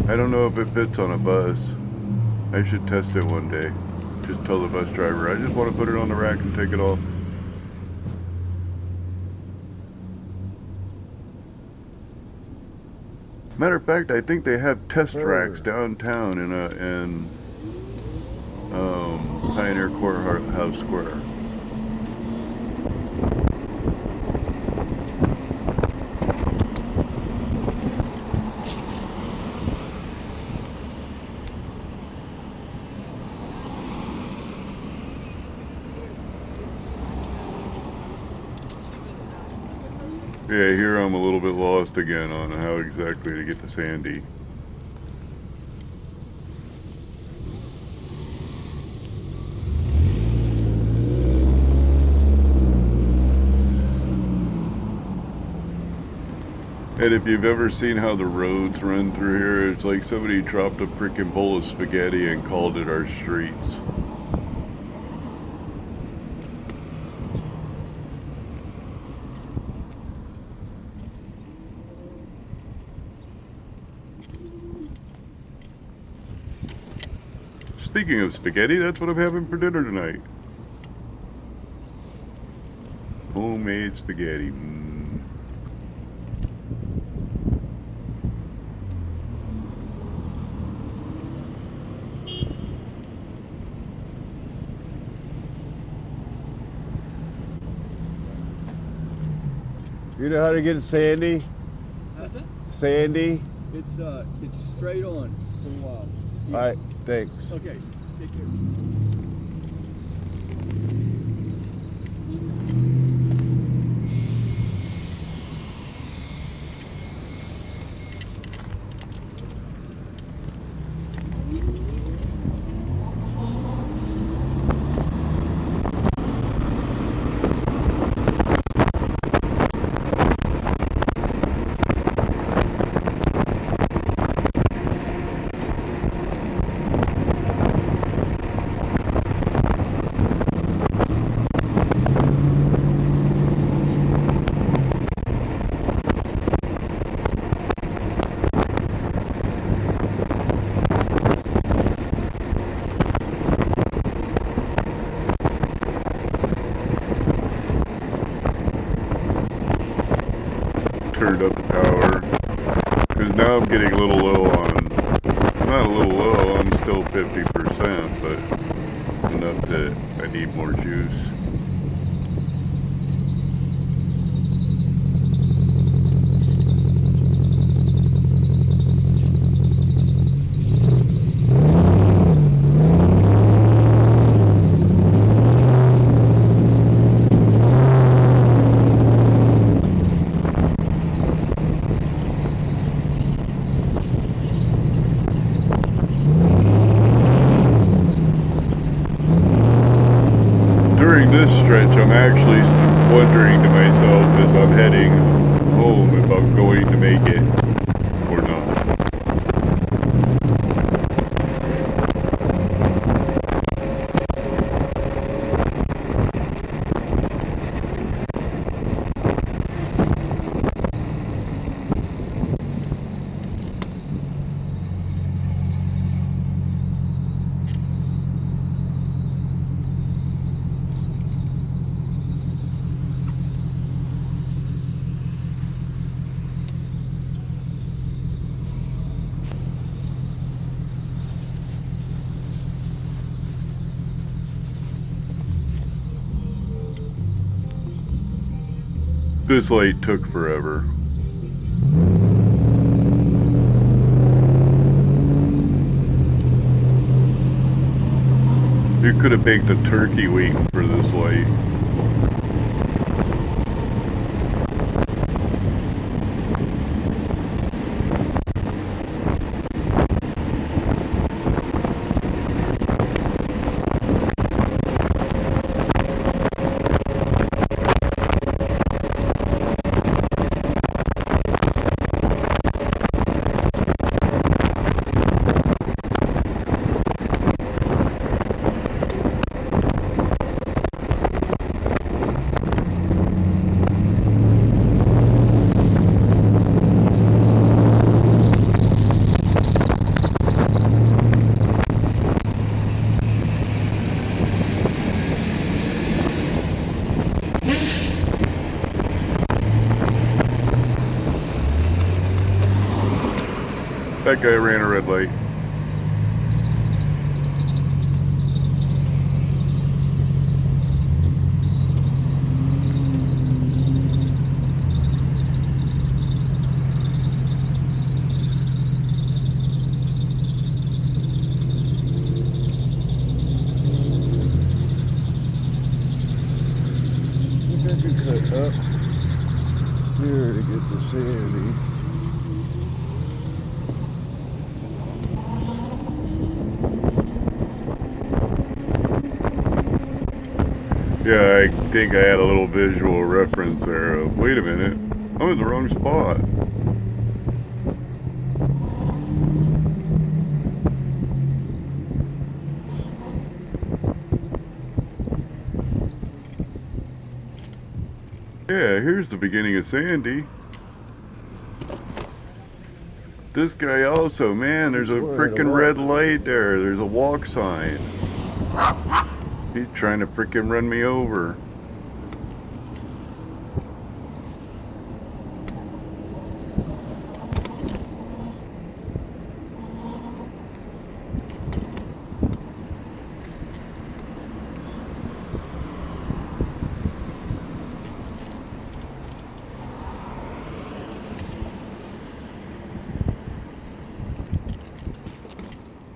I don't know if it fits on a bus. I should test it one day. Just tell the bus driver, I just want to put it on the rack and take it off. Matter of fact, I think they have test racks downtown in Pioneer Courthouse Square. Yeah, here I'm a little bit lost again on how exactly to get to Sandy. And if you've ever seen how the roads run through here, it's like somebody dropped a freaking bowl of spaghetti and called it our streets. Speaking of spaghetti, that's what I'm having for dinner tonight. Homemade spaghetti. You know how to get to Sandy? How's it? Sandy? It's straight on for a while. All right, thanks. Okay, take care. Turned up the power because now I'm getting a little low on, not a little low, I'm still 50%, but enough that I need more juice. During this stretch, I'm actually wondering to myself as I'm heading home if I'm going to make it or not. This light took forever. You could have baked a turkey waiting for this light. That guy ran a red light. up here to get to Sandy. Yeah, I think I had a little visual reference there of, wait a minute, I'm in the wrong spot. Yeah, here's the beginning of Sandy. This guy also, man, there's a freaking red light there. There's a walk sign. He's trying to freaking run me over.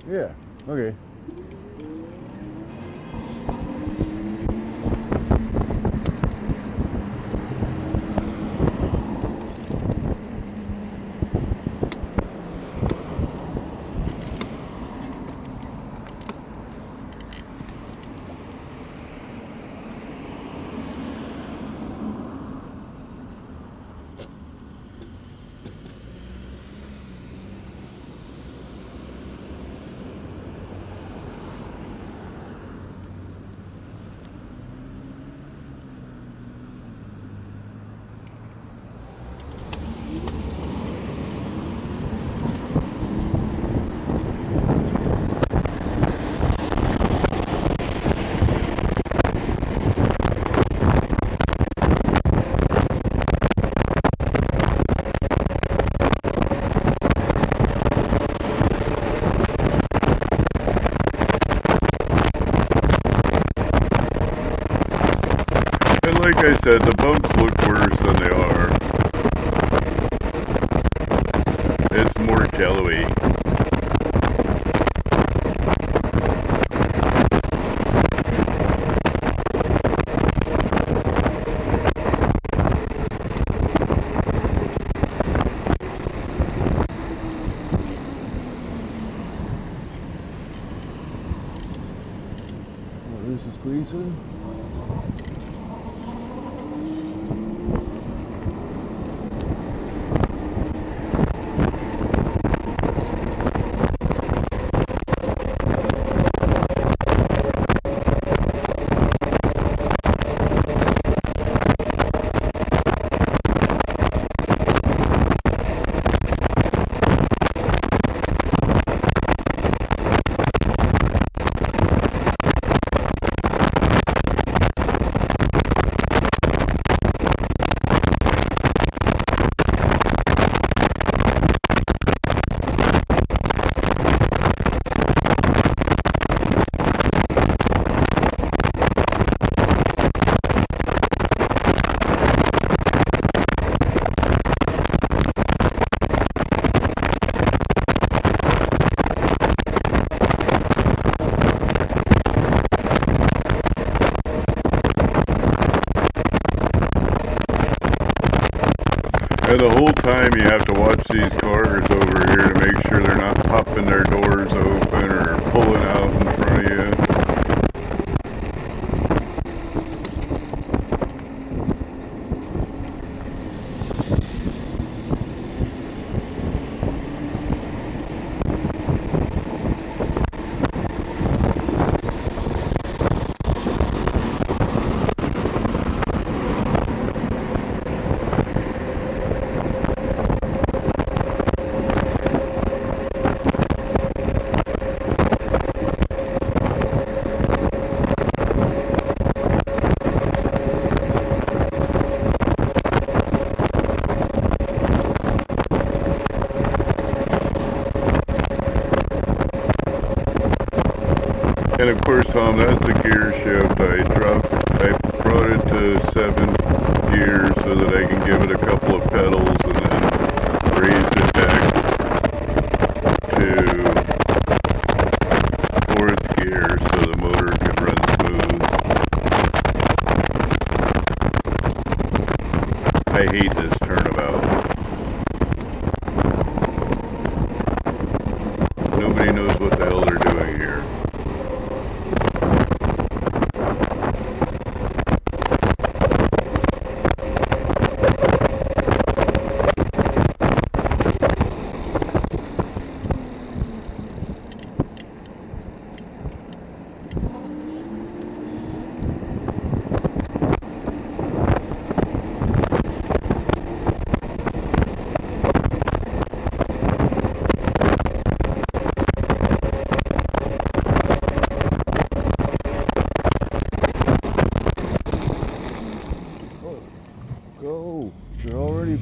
Yeah, okay. Like I said, the bumps look worse than they are. It's more jello-y. Oh, this is Gleason. And the whole time you have to watch these cars over here to make sure they're not popping their doors open or pulling out in front of you. And of course, Tom, that's the gear shift. I brought it to 7 gears so that I can give it a couple of pedals and then raise it back to 4th gear so the motor can run smooth.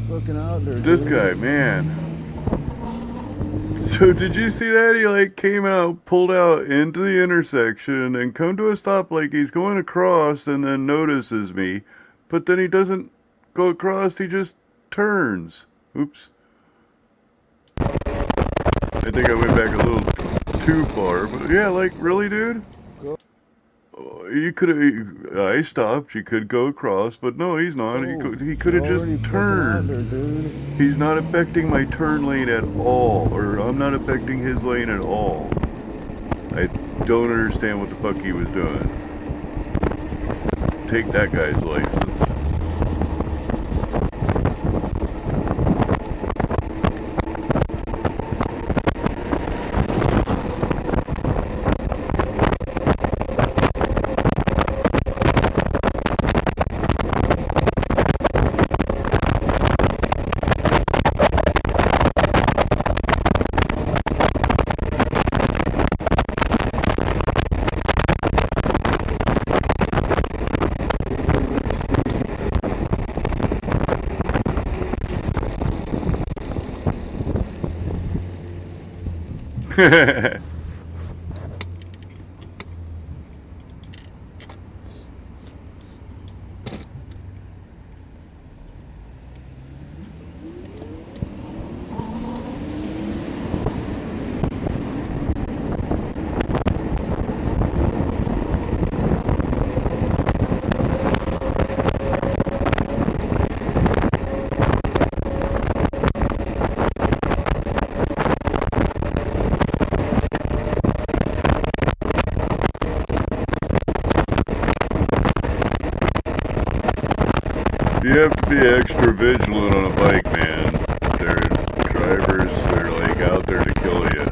fucking out there. This dude. guy, man. So did you see that? He like came out, pulled out into the intersection and come to a stop like he's going across and then notices me. But then he doesn't go across, he just turns. Oops. I think I went back a little too far, but yeah, like, really, dude? Go. You could have, I stopped, you could go across, but no, he's not. He could have You're already just fucking out turned. there, dude. He's not affecting my turn lane at all, or I'm not affecting his lane at all. I don't understand what the fuck he was doing. Take that guy's license. You have to be extra vigilant on a bike, man. Drivers are like out there to kill you.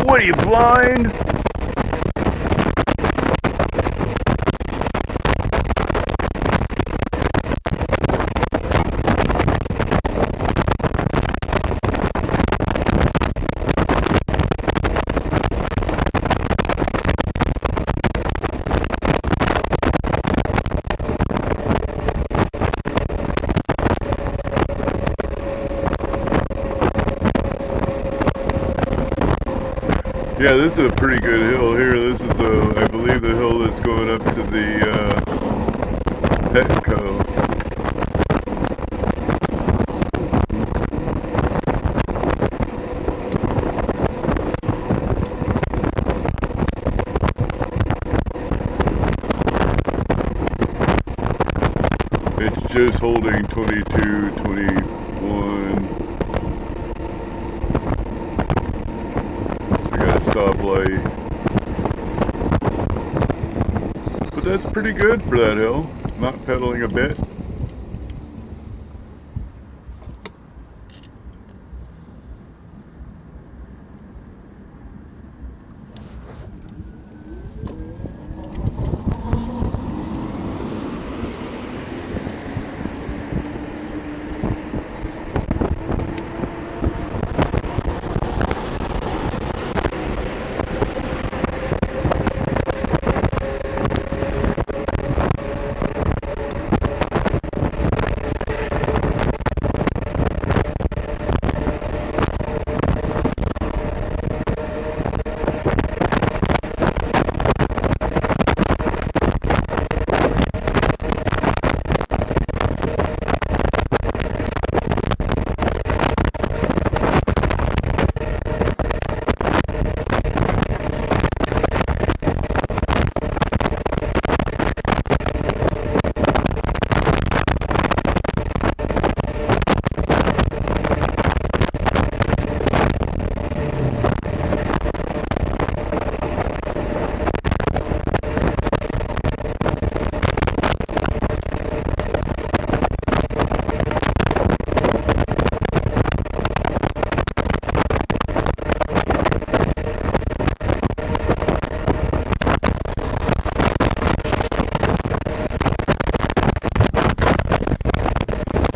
What are you, blind? Yeah, this is a pretty good hill here. This is, I believe, the hill that's going up to the Petco. It's just holding 22, 21. Stoplight. But that's pretty good for that hill. Not pedaling a bit.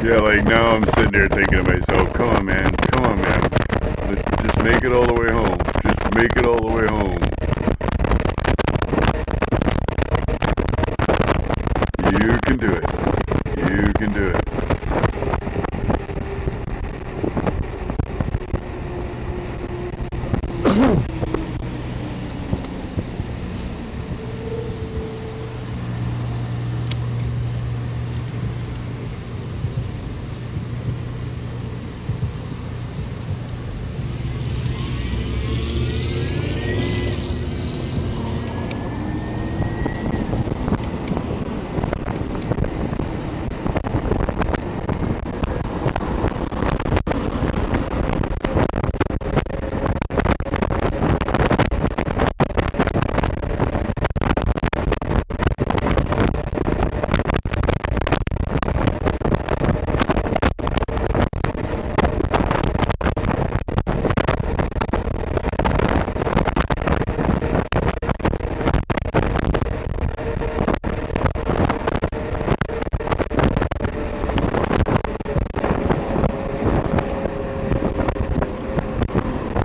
Yeah, like now I'm sitting there thinking to myself, come on, man. Just make it all the way home. Just make it all the way home. You can do it. You can do it.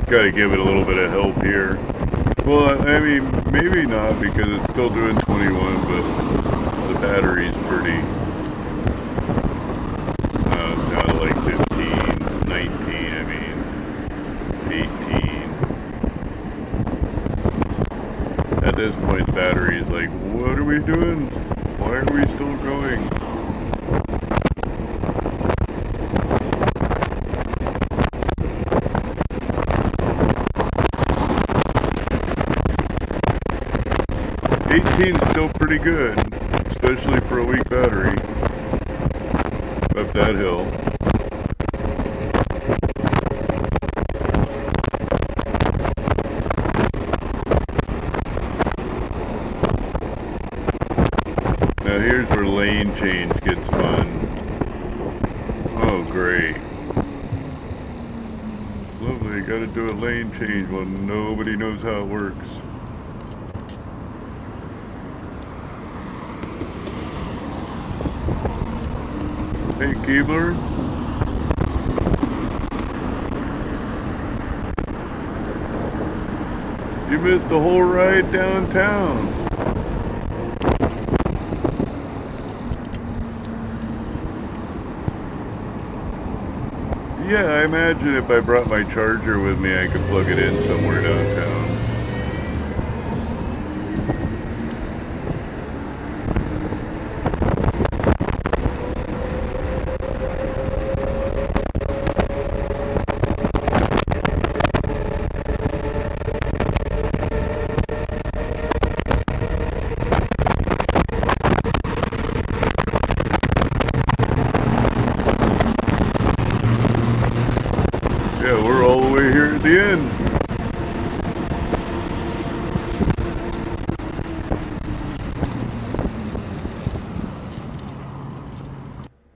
Gotta give it a little bit of help here. Well, I mean, maybe not because it's still doing 21, but the battery's pretty. It's down to like 15, 19, I mean, 18. At this point, the battery is like, what are we doing? Why are we still going? Is still pretty good, especially for a weak battery up that hill. Now here's where lane change gets fun. Oh great. Lovely, gotta do a lane change when nobody knows how it works. Hey, Keebler. You missed the whole ride downtown. Yeah, I imagine if I brought my charger with me, I could plug it in somewhere downtown. Yeah, we're all the way here at the end.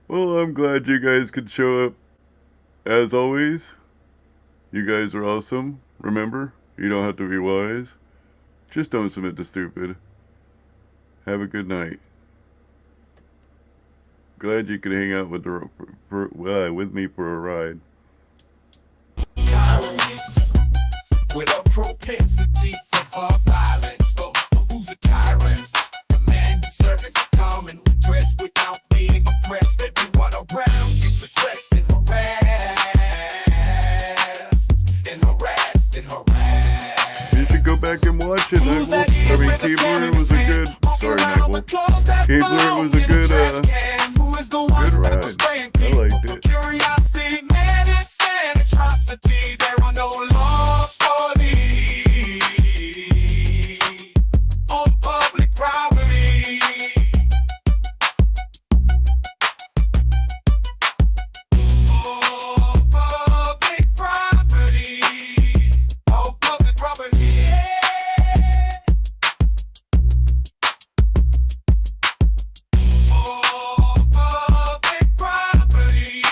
Well, I'm glad you guys could show up. As always, you guys are awesome. Remember, you don't have to be wise. Just don't submit to stupid. Have a good night. Glad you could hang out with with me for a ride. With a propensity for violence, but who's a tyrant? The man deserves to come and redress without being oppressed. Everyone around gets oppressed and harassed. You should go back and watch it. Keebler was a good. Sorry, Nigel. Keebler was a good ride. I liked it. Curiosity, man, it's an atrocity. There are no laws for thee on public property. Oh, public property. Oh, public property. Oh, public property.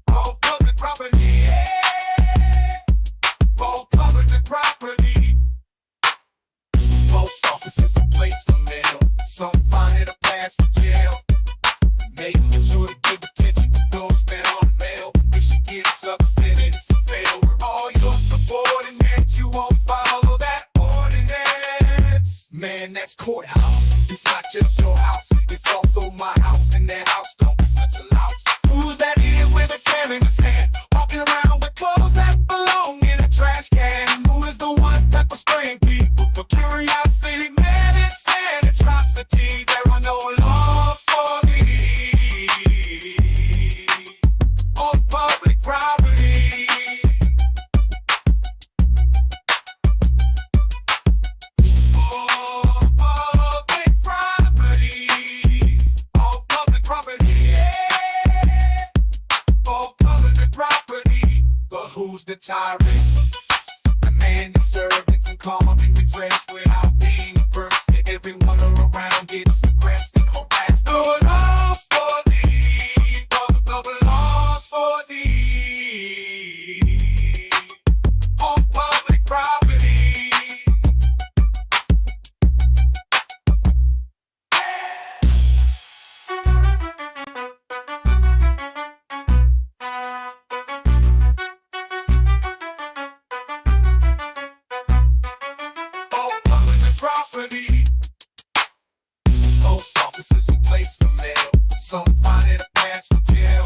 Oh, public property. Oh, public property. Post office is a place for mail. Some find it a pass for jail. Making sure to give attention submitted, it's a fail. We're all your subordinates. You won't follow that ordinance. Man, that's courthouse. It's not just your house, it's also my house. And that house don't be such a louse. Who's that idiot with a can in his hand, walking around with clothes that belong in a trash can? Who is the one that was spraying people for curiosity? Man, it's an atrocity. There are no laws for thee on public property. On public property. On public property. Yeah. On public property. But who's the tyrant? The man that servants and calm and redressed without being oppressed. Everyone around gets oppressed and harassed. The laws for thee. The laws for thee. On public property. On public property. Post offices in place for mail. Some find it a pass for jail.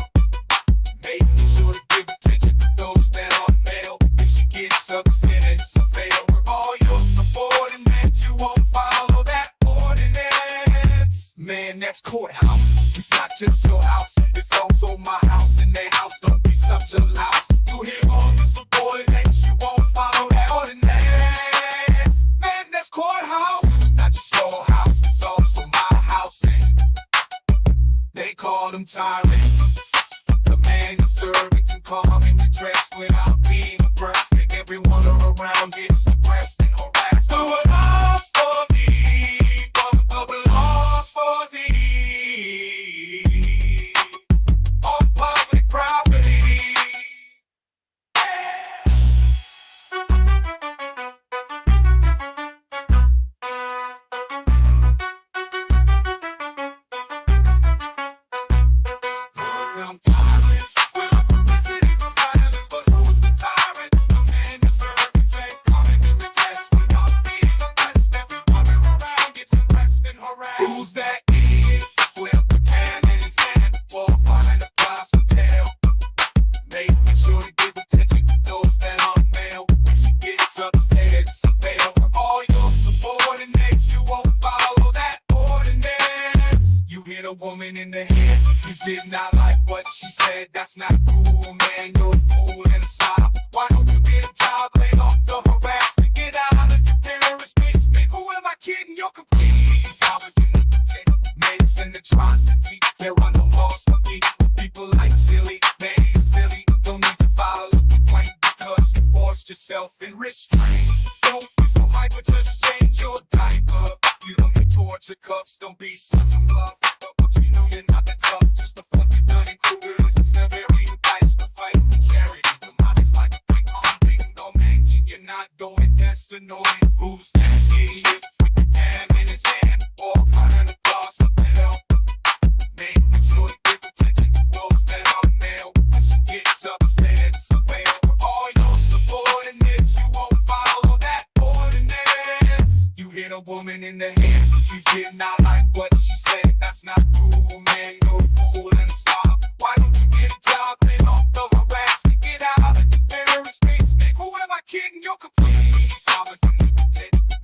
Making sure to give attention to those that are mail. If she gets upset, it's a fail. We're all your subordinates. You won't follow that ordinance. Man, that's courthouse. It's not just your house, it's also my house. And that house don't be such a louse. You hear all the subordinates. You won't follow that ordinance. Man, that's courthouse. Not just your house, it's also my house. And they call them tyrants. The man of servants and calm and redressed without being oppressed. Make everyone around get suppressed and harassed. The laws for thee. The laws for thee. On public property. Welcome tyrants, well, publicity for violence, but who's the tyrant? It's the man that servants ain't coming to redress without being oppressed. Everyone around gets oppressed and harassed. Who's that idiot with the can in his hand, or behind a plastic tail? Making sure to give attention to those that aren't male. If she gets upset, it's a fail. We're all your subordinates. You won't follow that ordinance. You hit a woman in the head. You did not like what she said. That's not cool, man. You're a fool and a slob. Why don't you get a job? Lay off the harassment. Get out of your terrorist basement. Who am I kidding? You're completely incompetent. Men's an atrocity. There are no laws for me. People like silly, they ain't silly. Don't need to file a complaint because you forced yourself in restraint. Don't be so hyper, just change your diaper. You don't need torture cuffs, don't be such a fluff. But you know you're not that tough, just a fluffy Dunning Kruger's and Severian dice to fight for charity. The mind is like a big on ring, no mention, you're not going, that's annoying. Who's that idiot with the can in his hand, or behind a glass of bell? Making sure to give attention to those that are male. When she gets upset, it's a fail. We're all your subordinates. You won't follow that ordinance. You hit a woman in the head. You did not like what she said. That's not cool, man. You're a fool and a slob. Why don't you get a job? Lay off the harassment. Get out of the terrorist basement. Who am I kidding? You're completely incompetent.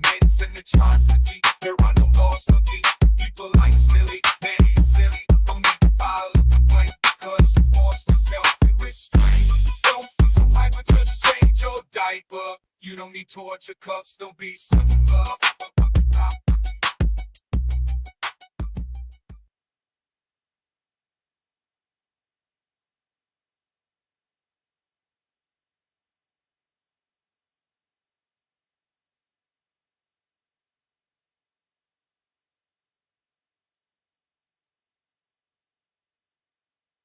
Men's an atrocity. There are no laws for thee. People like silly, they ain't silly. Don't need to file a complaint because you forced yourself in restraint. Don't be so hyper, just change your diaper. You don't need torture cuffs, don't be such a fluff.